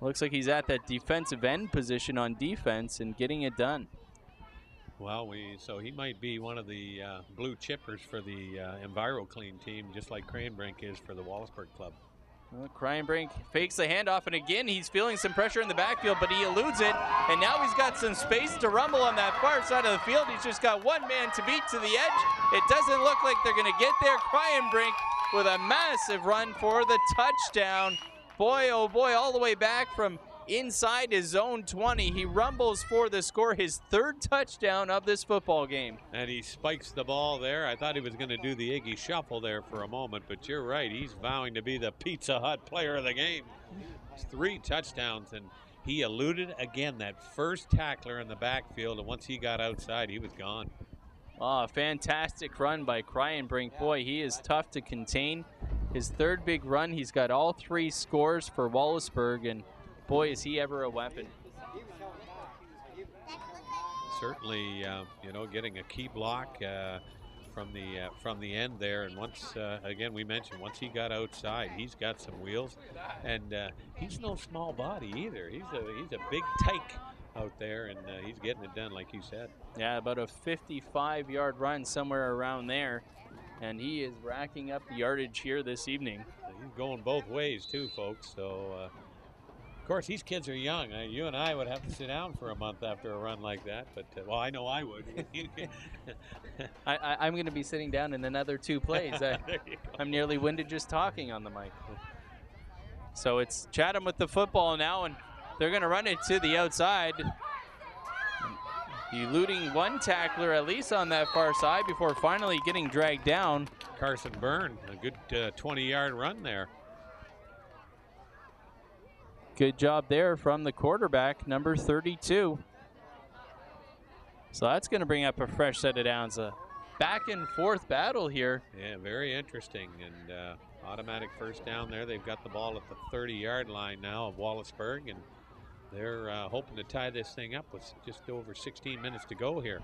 looks like he's at that defensive end position on defense and getting it done. Well, so he might be one of the blue chippers for the Enviro clean team, just like Cranbrink is for the Wallaceburg club. Well, Cranbrink fakes the handoff, and again, he's feeling some pressure in the backfield, but he eludes it, and now he's got some space to rumble on that far side of the field. He's just got one man to beat to the edge. It doesn't look like they're going to get there. Cranbrink with a massive run for the touchdown. Boy, oh boy, all the way back from inside his own 20. He rumbles for the score, his third touchdown of this football game. And he spikes the ball there. I thought he was going to do the Iggy shuffle there for a moment, but you're right. He's vowing to be the Pizza Hut player of the game. It's 3 touchdowns, and he eluded, again, that first tackler in the backfield, and once he got outside, he was gone. Oh, fantastic run by Cranbrink. Boy, he is tough to contain. His third big run, he's got all 3 scores for Wallaceburg, and boy, is he ever a weapon. Certainly, getting a key block from the end there, and once again we mentioned once he got outside, he's got some wheels, and he's no small body either. He's a big tyke out there, and he's getting it done, like you said. Yeah, about a 55-yard run somewhere around there, and he is racking up the yardage here this evening. He's going both ways too, folks. So. Of course, these kids are young. You and I would have to sit down for a month after a run like that, but, well, I know I would. I'm going to be sitting down in another 2 plays. I'm nearly winded just talking on the mic. So it's Chatham with the football now, and they're going to run it to the outside. Eluding one tackler, at least on that far side, before finally getting dragged down. Carson Byrne, a good 20-yard run there. Good job there from the quarterback, number 32. So that's going to bring up a fresh set of downs. A back and forth battle here. Yeah, very interesting. And automatic first down there. They've got the ball at the 30-yard line now of Wallaceburg, and they're hoping to tie this thing up with just over 16 minutes to go here.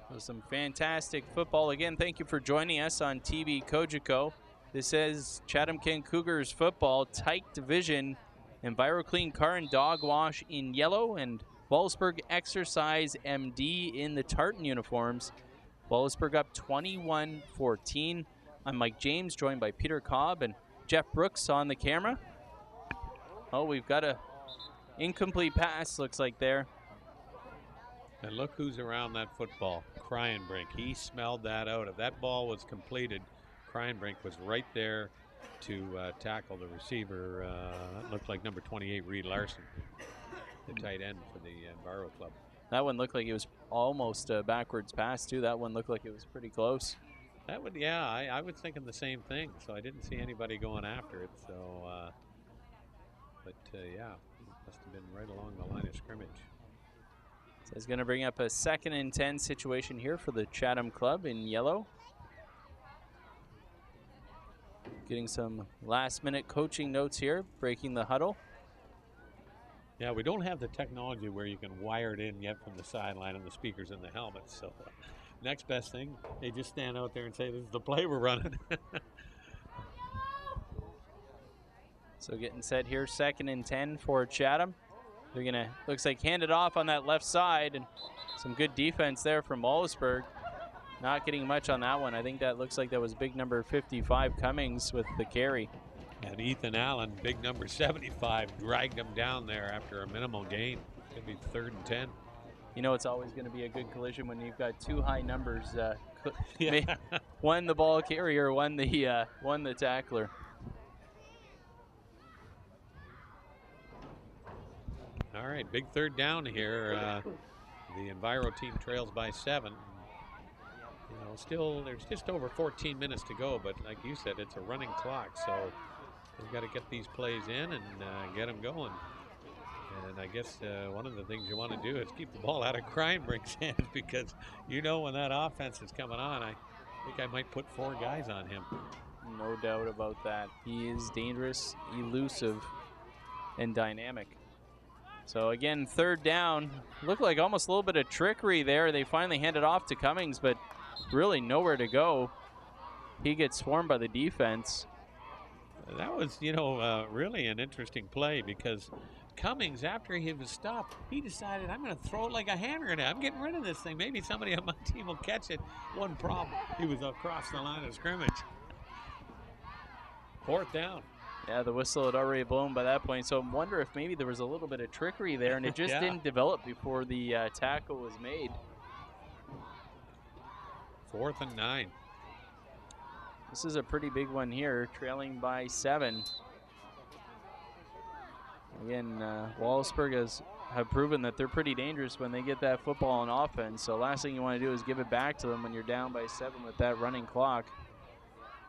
So some fantastic football. Again, thank you for joining us on TV Cogeco. This is Chatham-Kent Cougars football, Tykes Division, Enviro Clean Car and Dog Wash in yellow, and Wallaceburg Exercise MD in the tartan uniforms. Wallaceburg up 21-14. I'm Mike James, joined by Peter Cobb and Jeff Brooks on the camera. Oh, we've got a incomplete pass, looks like there. And look who's around that football, Cranbrink. He smelled that out. If that ball was completed, Cranbrink was right there to tackle the receiver. It looked like number 28, Reed Larson, the tight end for the Enviro club. That one looked like it was almost a backwards pass, too. That one looked like it was pretty close. That would, yeah, I was thinking the same thing, so I didn't see anybody going after it. So, yeah, must have been right along the line of scrimmage. So it's going to bring up a 2nd and 10 situation here for the Chatham club in yellow. Getting some last-minute coaching notes here, breaking the huddle. Yeah, we don't have the technology where you can wire it in yet from the sideline and the speakers in the helmets. So next best thing, they just stand out there and say, this is the play we're running. So getting set here, 2nd and 10 for Chatham. They're going to, looks like, hand it off on that left side, and some good defense there from Wallaceburg. not getting much on that one. I think that looks like that was big number 55 Cummings with the carry. And Ethan Allen, big number 75, dragged him down there after a minimal gain. It's going to be 3rd and 10. You know, it's always going to be a good collision when you've got two high numbers. Yeah. One the ball carrier, one the tackler. All right, big 3rd down here. The Enviro team trails by 7. You know, still there's just over 14 minutes to go, but like you said, it's a running clock, so we've got to get these plays in and get them going. And I guess one of the things you want to do is keep the ball out of Kreinbrink's hands, because you know when that offense is coming on, I think I might put 4 guys on him. No doubt about that. He is dangerous, elusive, and dynamic. So again, 3rd down. Looked like almost a little bit of trickery there. They finally hand it off to Cummings, but really nowhere to go. He gets swarmed by the defense. That was, you know, really an interesting play, because Cummings, after he was stopped, he decided, I'm going to throw it like a hand grenade. I'm getting rid of this thing. Maybe somebody on my team will catch it. One problem, he was across the line of scrimmage. 4th down. Yeah, the whistle had already blown by that point, so I wonder if maybe there was a little bit of trickery there, and it just didn't develop before the tackle was made. 4th and 9. This is a pretty big one here, trailing by 7. Again, Wallaceburg have proven that they're pretty dangerous when they get that football on offense, so last thing you want to do is give it back to them when you're down by 7 with that running clock.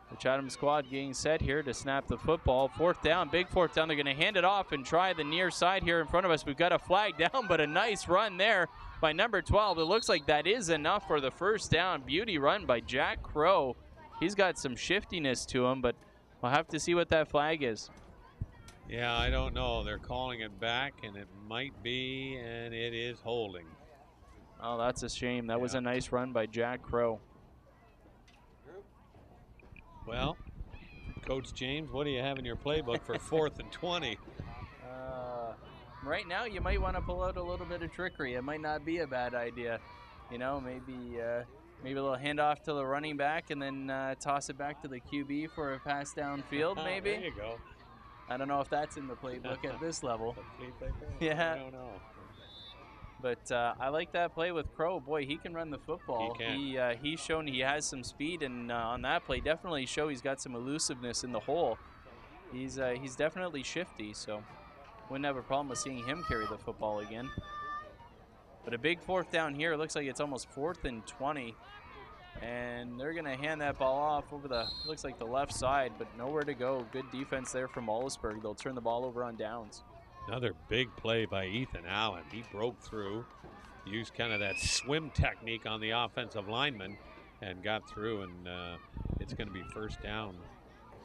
The Chatham squad getting set here to snap the football. 4th down, big 4th down. They're going to hand it off and try the near side here in front of us. We've got a flag down, but a nice run there by number 12. It looks like that is enough for the 1st down. Beauty run by Jack Crow. He's got some shiftiness to him, but we'll have to see what that flag is. Yeah, I don't know. They're calling it back, and it might be, and it is holding. Oh, that's a shame. That was a nice run by Jack Crow. Well, Coach James, what do you have in your playbook for 4th and 20? Right now, you might want to pull out a little bit of trickery. It might not be a bad idea. You know, maybe a little handoff to the running back and then toss it back to the QB for a pass downfield, maybe. There you go. I don't know if that's in the playbook at this level. Yeah. I don't know. But I like that play with Crow. Boy, he can run the football. He can. He's shown he has some speed, and on that play, definitely show he's got some elusiveness in the hole. He's definitely shifty, so wouldn't have a problem with seeing him carry the football again. But a big 4th down here. It looks like it's almost 4th and 20. And they're going to hand that ball off over looks like the left side, but nowhere to go. Good defense there from Wallaceburg. They'll turn the ball over on downs. Another big play by Ethan Allen. He broke through, used kind of that swim technique on the offensive lineman, and got through, and it's going to be 1st down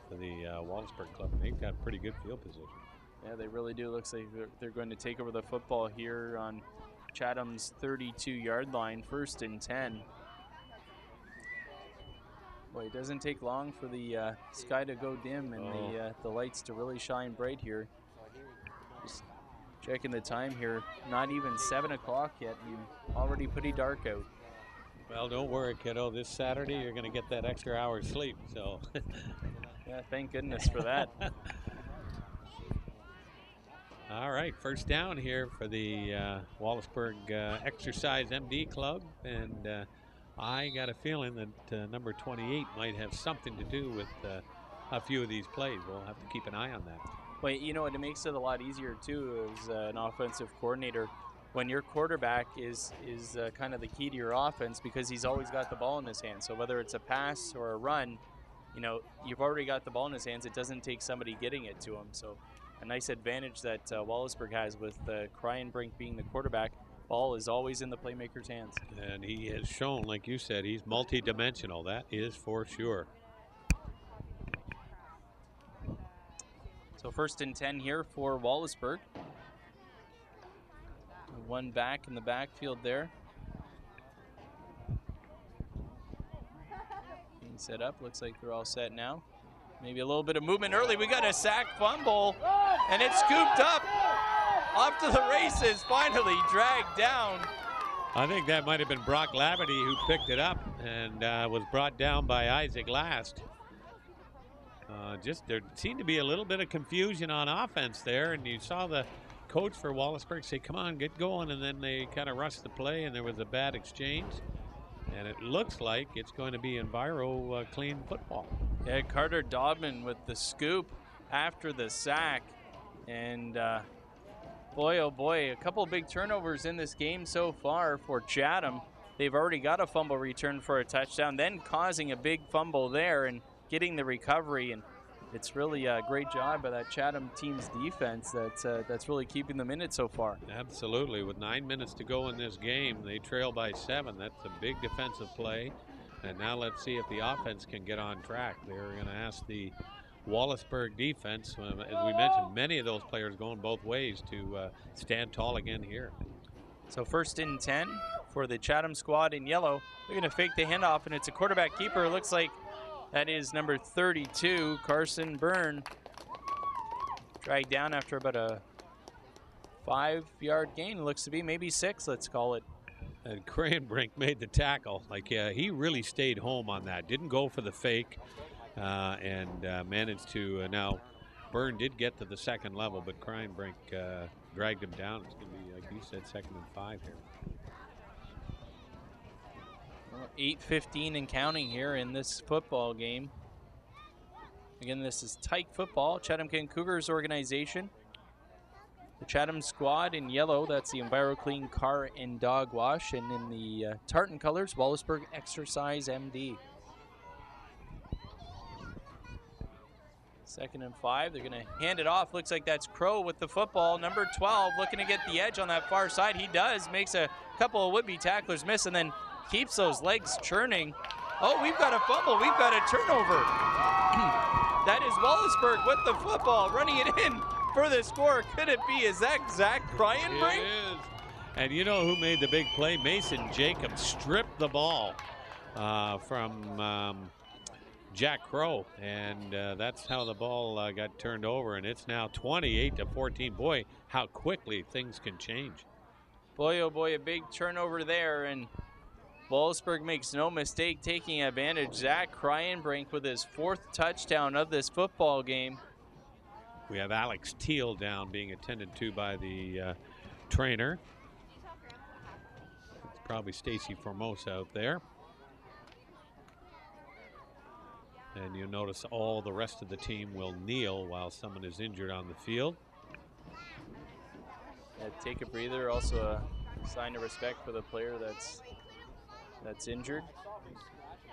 for the Wallaceburg club. They've got pretty good field position. Yeah, they really do. Looks like they're going to take over the football here on Chatham's 32-yard line, 1st and 10. Boy, it doesn't take long for the sky to go dim and the lights to really shine bright here. Just checking the time here, not even 7 o'clock yet, and already pretty dark out. Well, don't worry, kiddo. This Saturday, you're going to get that extra hour's sleep, so. Yeah, thank goodness for that. All right, 1st down here for the Wallaceburg Exercise MD Club, and I got a feeling that number 28 might have something to do with a few of these plays. We'll have to keep an eye on that. Well, you know, it makes it a lot easier, too, as an offensive coordinator. When your quarterback is kind of the key to your offense, because he's always got the ball in his hands. So whether it's a pass or a run, you know, you've already got the ball in his hands. It doesn't take somebody getting it to him. So a nice advantage that Wallaceburg has with Kreinbrink being the quarterback. Ball is always in the playmaker's hands. And he has shown, like you said, he's multi-dimensional. That is for sure. So 1st and 10 here for Wallaceburg. One back in the backfield there. Being set up. Looks like they're all set now. Maybe a little bit of movement early. We got a sack fumble, and it's scooped up. Off to the races, finally dragged down I think that might have been Brock Labadie who picked it up and was brought down by Isaac Last. Just there seemed to be a little bit of confusion on offense there, and you saw the coach for Wallaceburg say, come on, get going, and then they kind of rushed the play, and there was a bad exchange. And it looks like it's going to be Enviro clean football. Yeah, Carter Dodman with the scoop after the sack. And boy, oh boy, a couple of big turnovers in this game so far for Chatham. They've already got a fumble return for a touchdown, then causing a big fumble there and getting the recovery. And it's really a great job by that Chatham team's defense that's really keeping them in it so far. Absolutely. With 9 minutes to go in this game, they trail by 7. That's a big defensive play. And now let's see if the offense can get on track. They're going to ask the Wallaceburg defense, as we mentioned, many of those players going both ways, to stand tall again here. So 1st and 10 for the Chatham squad in yellow. They're going to fake the handoff, and it's a quarterback keeper. It looks like that is number 32, Carson Byrne. Dragged down after about a 5-yard gain. It looks to be maybe 6, let's call it. And Cranbrink made the tackle. He really stayed home on that. Didn't go for the fake and managed to. Now, Byrne did get to the 2nd level, but Cranbrink dragged him down. It's going to be, like you said, 2nd and 5 here. 8:15 and counting here in this football game. Again, this is Tykes football, Chatham-Kent Cougars organization. The Chatham squad in yellow, that's the Enviro Clean Car and Dog Wash. And in the tartan colors, Wallaceburg Exercise MD. 2nd and 5, they're gonna hand it off. Looks like that's Crow with the football. Number 12 looking to get the edge on that far side. He does, makes a couple of would-be tacklers miss, and then keeps those legs churning. Oh, we've got a fumble, we've got a turnover. That is Wallaceburg with the football, running it in for the score. Could it be, is that Zach Cryenbrink? It is. And you know who made the big play? Mason Jacobs stripped the ball from Jack Crow, and that's how the ball got turned over, and it's now 28-14. Boy, how quickly things can change. Boy, oh boy, a big turnover there, and Wallaceburg makes no mistake taking advantage. Zach Cryenbrink with his 4th touchdown of this football game. We have Alex Teal down, being attended to by the trainer. It's probably Stacy Formosa out there. And you'll notice all the rest of the team will kneel while someone is injured on the field. Take a breather, also a sign of respect for the player that's injured.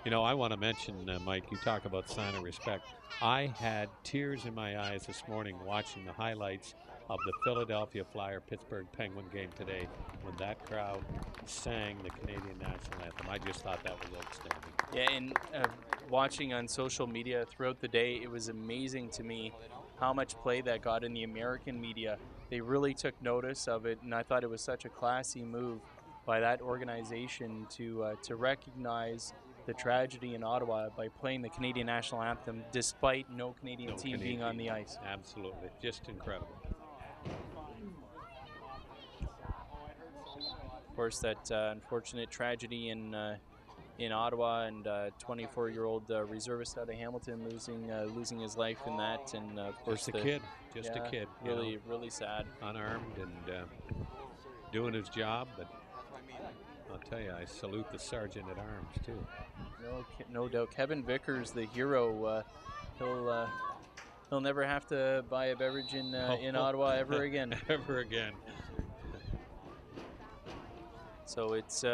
You know, I want to mention, Mike, you talk about sign of respect. I had tears in my eyes this morning watching the highlights of the Philadelphia Flyer-Pittsburgh Penguin game today when that crowd sang the Canadian national anthem. I just thought that was outstanding. Yeah, and watching on social media throughout the day, it was amazing to me how much play that got in the American media. They really took notice of it, and I thought it was such a classy move by that organization to recognize the tragedy in Ottawa by playing the Canadian national anthem despite no Canadian team being on the ice. Absolutely, just incredible. Of course, that unfortunate tragedy in Ottawa, and 24-year-old reservist out of Hamilton losing his life in that, and of course just a kid. Really, really sad. Unarmed and doing his job, but I'll tell you, I salute the sergeant at arms too. No doubt. Kevin Vickers, the hero, he'll never have to buy a beverage in Ottawa ever again. Ever again. So it's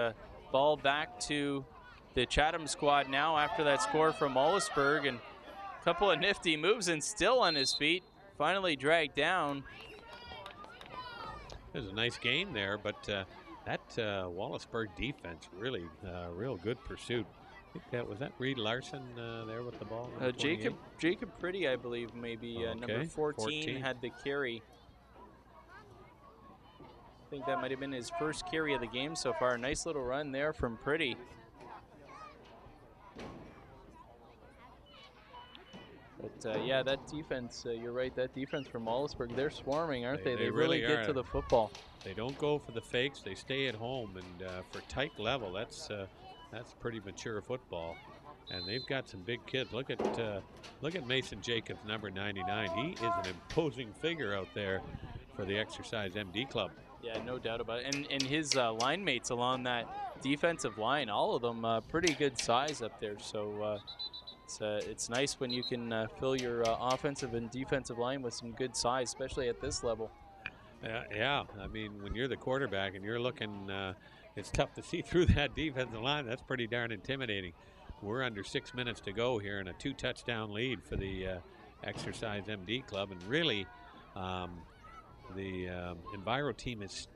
ball back to the Chatham squad now after that score from Wallaceburg, and a couple of nifty moves, and still on his feet. Finally dragged down. It was a nice game there, but that Wallaceburg defense really real good pursuit. I think was that Reed Larson there with the ball? Jacob Pretty, I believe, maybe number 14 had the carry. I think that might have been his first carry of the game so far. A nice little run there from Pretty. But yeah, that defense, you're right, that defense from Wallaceburg, they're swarming, aren't they? They really get are. to the football. They don't go for the fakes. They stay at home, and for Tyke level, that's pretty mature football. And they've got some big kids. Look at Mason Jacobs, number 99. He is an imposing figure out there for the Exercise MD Club. Yeah, no doubt about it. And his line mates along that defensive line, all of them pretty good size up there. So it's nice when you can fill your offensive and defensive line with some good size, especially at this level. Yeah, I mean, when you're the quarterback and you're looking, it's tough to see through that defensive line. That's pretty darn intimidating. We're under 6 minutes to go here and a 2-touchdown lead for the Exercise MD Club. And really, the Enviro team has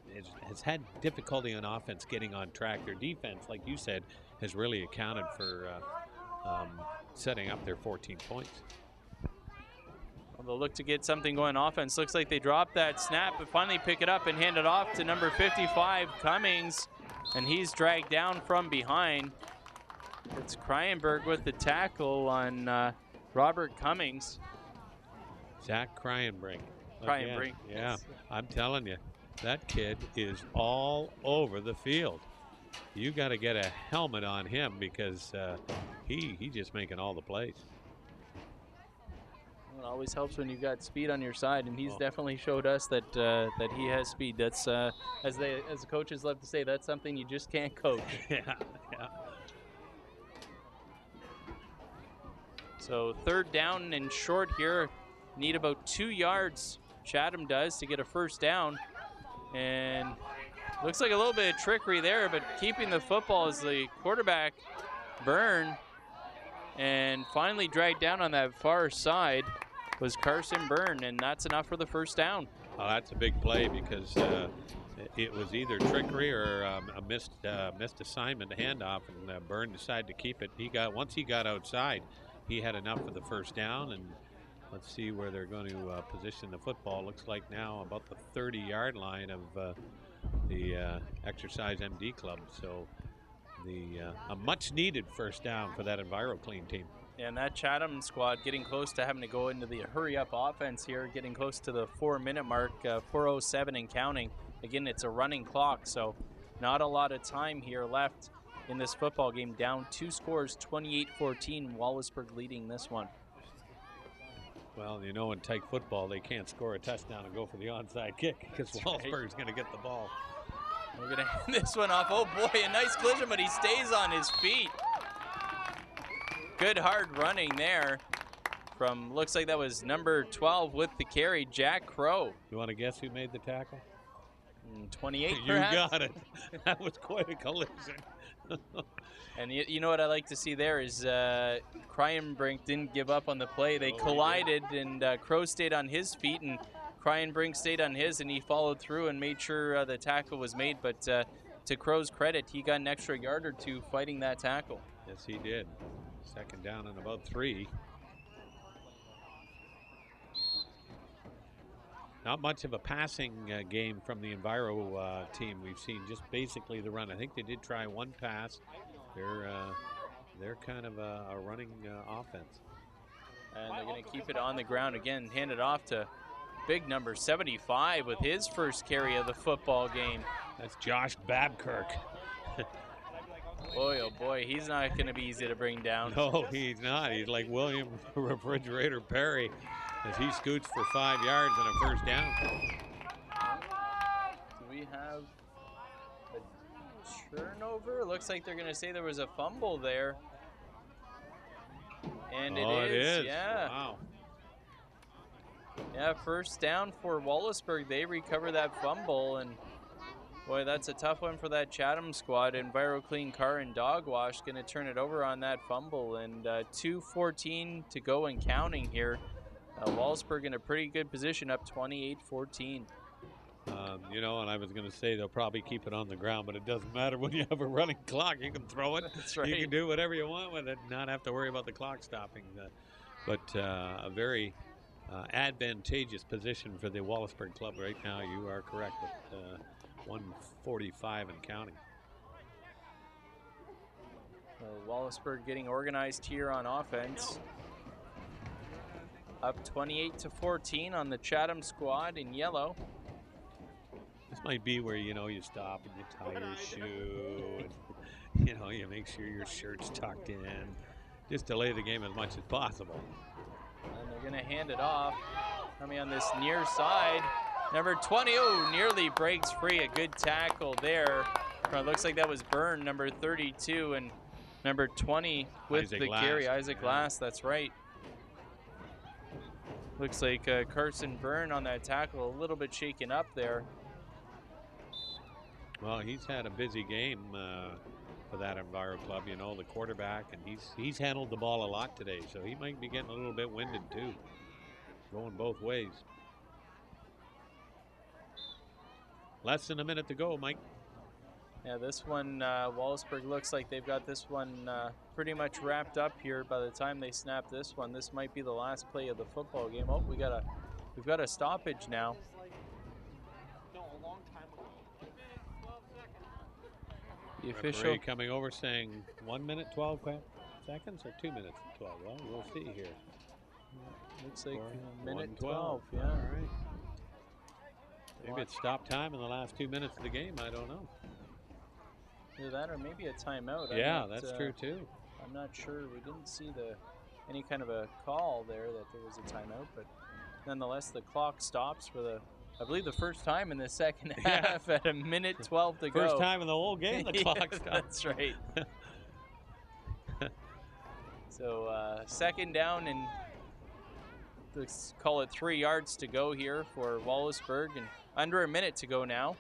had difficulty on offense getting on track. Their defense, like you said, has really accounted for setting up their 14 points. Well, they'll look to get something going offense. Looks like they dropped that snap, but finally pick it up and hand it off to number 55, Cummings, and he's dragged down from behind. It's Kryenberg with the tackle on Robert Cummings. Zach Kryenbrink. Kryenbrink. Yeah, I'm telling you, that kid is all over the field. You got to get a helmet on him because he's just making all the plays. It always helps when you've got speed on your side, and he's definitely showed us that that he has speed. That's as the coaches love to say, that's something you just can't coach. Yeah. So 3rd down and short here. Need about 2 yards, Chatham does, to get a first down. And looks like a little bit of trickery there, but keeping the football is the quarterback, Byrne. And finally dragged down on that far side was Carson Byrne, and that's enough for the first down. Oh, that's a big play because it was either trickery or a missed assignment, handoff, and Byrne decided to keep it. Once he got outside, he had enough for the first down, and let's see where they're going to position the football. Looks like now about the 30-yard line of the Exercise MD Club. So a much-needed first down for that Enviro Clean team. And that Chatham squad getting close to having to go into the hurry-up offense here, getting close to the 4-minute mark, 4:07 and counting. Again, it's a running clock, so not a lot of time here left in this football game. Down 2 scores, 28-14, Wallaceburg leading this one. Well, you know, in Tyke football, they can't score a touchdown and go for the onside kick because Wallaceburg's going to get the ball. We're going to hand this one off. Oh, boy, a nice collision, but he stays on his feet. Good hard running there from, looks like that was number 12 with the carry, Jack Crow. You want to guess who made the tackle? 28, You perhaps? got it. That was quite a collision. And you know what I like to see there is Kryenbrink didn't give up on the play. They collided, and Crow stayed on his feet, and Kryenbrink stayed on his, and he followed through and made sure the tackle was made. But to Crow's credit, he got an extra yard or 2 fighting that tackle. Yes, he did. 2nd down and about 3. Not much of a passing game from the Enviro team. We've seen just basically the run. I think they did try one pass. They're kind of a running offense. And they're going to keep it on the ground again. Hand it off to big number 75 with his first carry of the football game. That's Josh Babkirk. Boy, oh boy, he's not going to be easy to bring down. No, he's not. He's like William Refrigerator Perry as he scoots for 5 yards and a first down. Do we have a turnover? Looks like they're going to say there was a fumble there. And it is. Yeah. Wow. Yeah, first down for Wallaceburg. They recover that fumble, and boy, that's a tough one for that Chatham squad. Enviro Clean Car and Dog Wash going to turn it over on that fumble, and 2:14 to go and counting here. Wallaceburg in a pretty good position, up 28-14. You know, and I was going to say they'll probably keep it on the ground, but it doesn't matter when you have a running clock. You can throw it. That's right. You can do whatever you want with it, not have to worry about the clock stopping. But a very advantageous position for the Wallaceburg club right now. You are correct with 1:45 and counting. Wallaceburg getting organized here on offense. Up 28-14 on the Chatham squad in yellow. This might be where, you know, you stop and you tie your shoe and, you know, you make sure your shirt's tucked in. Just delay the game as much as possible. And they're going to hand it off. Coming on this near side. Number 20, nearly breaks free. A good tackle there. It looks like that was Byrne, number 32, and number 20 with Isaac the Glass. carry. Isaac Yeah. Glass, that's right. Looks like Carson Byrne on that tackle, a little bit shaken up there. Well, he's had a busy game for that Enviro club, you know, the quarterback, and he's handled the ball a lot today, so he might be getting a little bit winded too, going both ways. Less than a minute to go, Mike. Yeah, this one, Wallaceburg looks like they've got this one pretty much wrapped up here by the time they snap this one. This might be the last play of the football game. Oh, we've got a stoppage now. The official Referee coming over saying 1 minute 12 seconds or 2 minutes 12. Well, we'll see here. looks like a minute 1:12. 12. Yeah. All right. Maybe it's stop time in the last 2 minutes of the game. I don't know. Either that or maybe a timeout. Yeah, that's true too. I'm not sure. We didn't see any kind of a call there that there was a timeout, but nonetheless, the clock stops for I believe the first time in the second half at a minute 12 to go. First time in the whole game the clock stopped. That's right. So second down and let's call it 3 yards to go here for Wallaceburg, and under a minute to go now.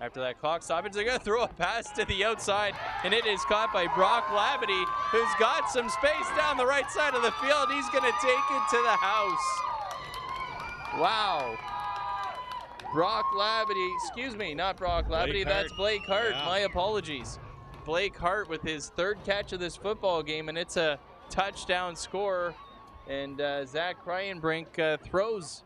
After that clock stoppage, they're going to throw a pass to the outside, and it is caught by Brock Labadie, who's got some space down the right side of the field. He's going to take it to the house. Wow. Brock Labadie, excuse me, not Brock Labadie, that's Blake Hart. Yeah. My apologies. Blake Hart with his 3rd catch of this football game, and it's a touchdown score. And Zach Kryenbrink throws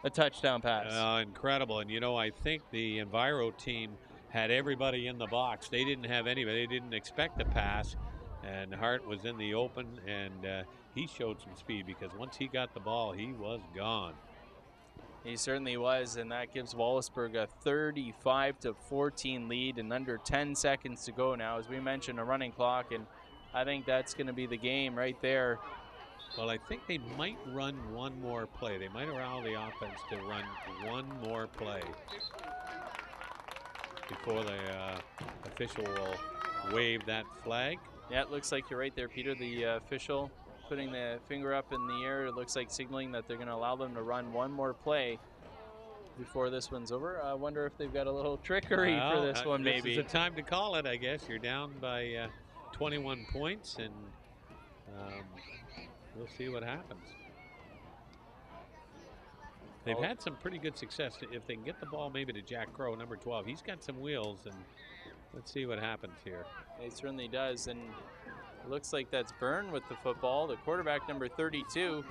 a touchdown pass. Incredible. And, you know, I think the Enviro team had everybody in the box. They didn't have anybody. They didn't expect the pass. And Hart was in the open, and he showed some speed because once he got the ball, he was gone. He certainly was, and that gives Wallaceburg a 35-14 lead and under 10 seconds to go now. As we mentioned, a running clock, and I think that's going to be the game right there. Well, I think they might run one more play. They might allow the offense to run one more play before the official will wave that flag. Yeah, it looks like you're right there, Peter. The official putting the finger up in the air. It looks like signaling that they're going to allow them to run one more play before this one's over. I wonder if they've got a little trickery for this one, maybe. This is the time to call it, I guess. You're down by 21 points, and we'll see what happens. They've had some pretty good success. If they can get the ball maybe to Jack Crow, number 12, he's got some wheels, and let's see what happens here. It certainly does, and it looks like that's Byrne with the football, the quarterback, number 32.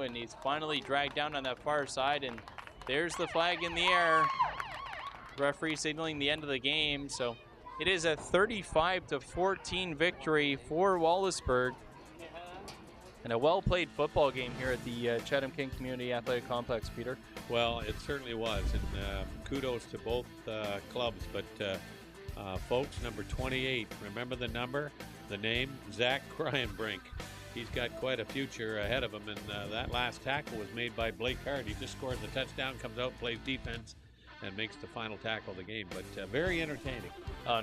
And he's finally dragged down on that far side, and there's the flag in the air. Referee signaling the end of the game, so it is a 35-14 victory for Wallaceburg. And a well-played football game here at the Chatham-Kent Community Athletic Complex, Peter. Well, it certainly was, and kudos to both clubs. But folks, number 28, remember the number, the name, Zach Kryenbrink. He's got quite a future ahead of him, and that last tackle was made by Blake Hart. He just scores the touchdown, comes out, plays defense, and makes the final tackle of the game. But very entertaining.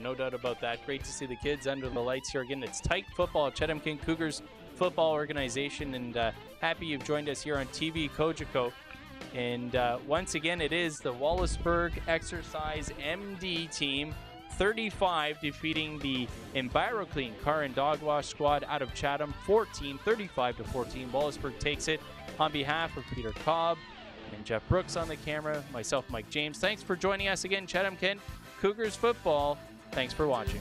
No doubt about that. Great to see the kids under the lights here again. It's Tykes football, Chatham-Kent Cougars football organization, and happy you've joined us here on TV Kojiko. And once again, it is the Wallaceburg Exercise MD team, 35, defeating the Enviro Clean Car and Dog Wash squad out of Chatham, 35-14. Wallaceburg takes it. On behalf of Peter Cobb and Jeff Brooks on the camera, myself, Mike James, thanks for joining us again, Chatham-Kent Cougars football. Thanks for watching.